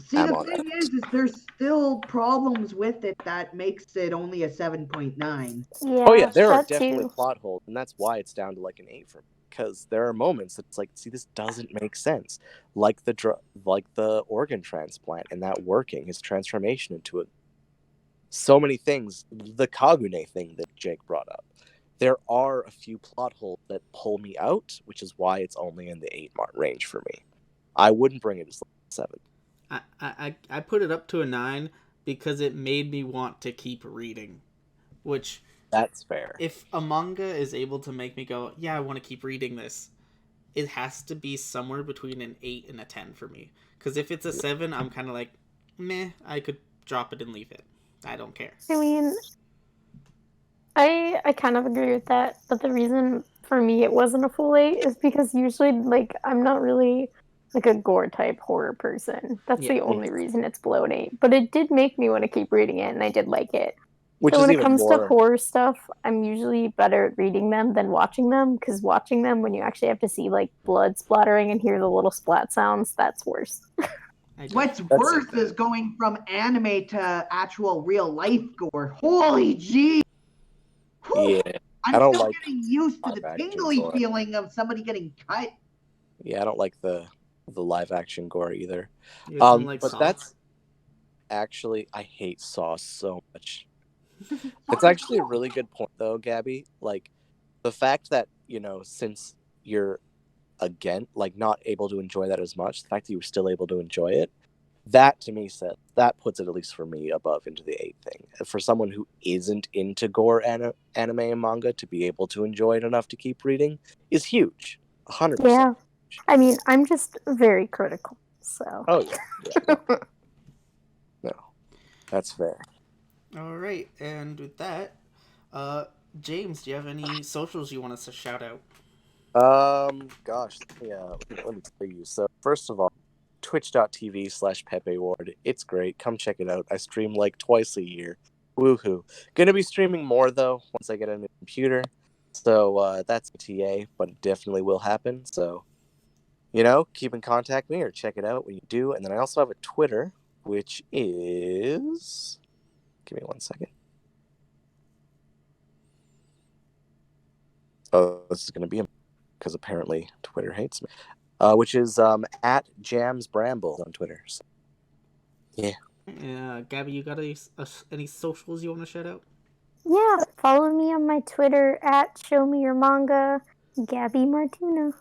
See, I'm the on thing that. is there's still problems with it that makes it only a 7.9. Yeah, Oh yeah, there are that definitely too. plot holes, and that's why it's down to like an 8 for me. Because there are moments that's like, see, this doesn't make sense. Like the organ transplant and that working, his transformation into it. So many things. The Kagune thing that Jake brought up. There are a few plot holes that pull me out, which is why it's only in the 8 range for me. I wouldn't bring it as 7. I put it up to a 9 because it made me want to keep reading. Which, That's fair. if a manga is able to make me go, yeah, I want to keep reading this, it has to be somewhere between an 8 and a 10 for me. Because if it's a 7, I'm kind of like, meh, I could drop it and leave it. I don't care. I mean, I kind of agree with that, but the reason for me it wasn't a full 8 is because usually, like, I'm not really like a gore type horror person. That's Yeah. the only reason it's below an 8. But it did make me want to keep reading it, and I did like it. Which So is when it even comes to more. horror stuff, I'm usually better at reading them than watching them, because watching them when you actually have to see like blood splattering and hear the little splat sounds, that's worse. What's That's worse it. is going from anime to actual real life gore. Holy gee! Yeah. I I'm don't still like getting used to live the action tingly gore. feeling of somebody getting cut. Yeah, I don't like the live action gore either. You guys don't like But Saw? that's actually, I hate Saw so much. It's actually a really good point though, Gabby. Like the fact that, since you're again like not able to enjoy that as much, the fact that you were still able to enjoy it, that to me says that puts it, at least for me, above into the 8 thing. For someone who isn't into gore anime and manga to be able to enjoy it enough to keep reading is huge. 100%. Yeah. I mean, I'm just very critical. So. Oh yeah. No, that's fair. All right, and with that, James, do you have any socials you want us to shout out? Gosh, let me tell you. So first of all, twitch.tv/Pepe Ward. It's great. Come check it out. I stream like twice a year. Woohoo. Gonna be streaming more though once I get a new computer. So that's a TA, but it definitely will happen. So, keep in contact with me or check it out when you do. And then I also have a Twitter, which is, give me one second. Oh, this is gonna be because apparently Twitter hates me. Which is at Jams Bramble on Twitter. So, yeah. Gabi, you got any socials you want to shout out? Yeah, follow me on my Twitter at Show Me Your Manga, Gabi Martina.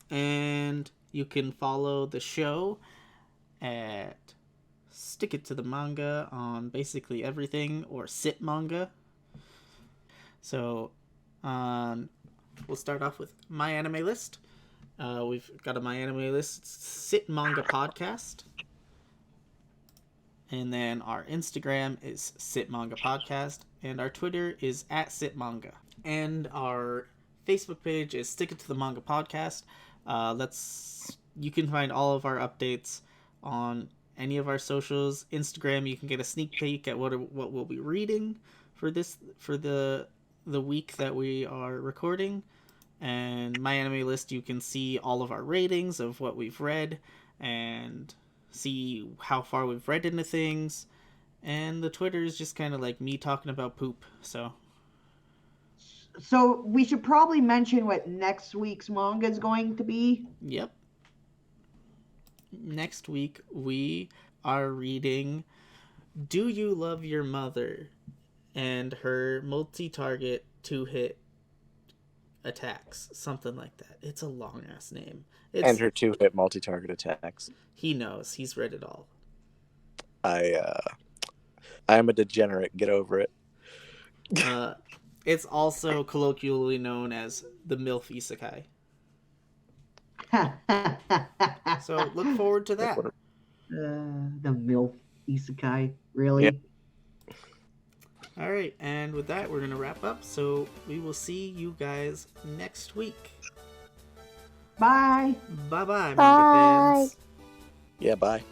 And you can follow the show at Stick It to the Manga on basically everything, or Sit Manga. So, we'll start off with My Anime List. We've got a My Anime List Sit Manga Podcast. And then our Instagram is Sit Manga Podcast. And our Twitter is at Sit Manga. And our Facebook page is Stick It to the Manga Podcast. You can find all of our updates on any of our socials. Instagram, you can get a sneak peek at what we'll be reading for the week that we are recording. And My Anime List, you can see all of our ratings of what we've read and see how far we've read into things. And the Twitter is just kind of like me talking about poop. So we should probably mention what next week's manga is going to be. Yep. Next week we are reading Do You Love Your Mother and her multi-target 2-hit attacks, something like that. It's a long ass name. And her 2-hit multi-target attacks. He knows. He's read it all. I am a degenerate. Get over it. It's also colloquially known as the MILF Isekai. So look forward to that. The MILF isekai, really? All right, and with that, we're gonna wrap up. So we will see you guys next week. Bye. Bye bye, Bye. manga fans. Yeah, bye.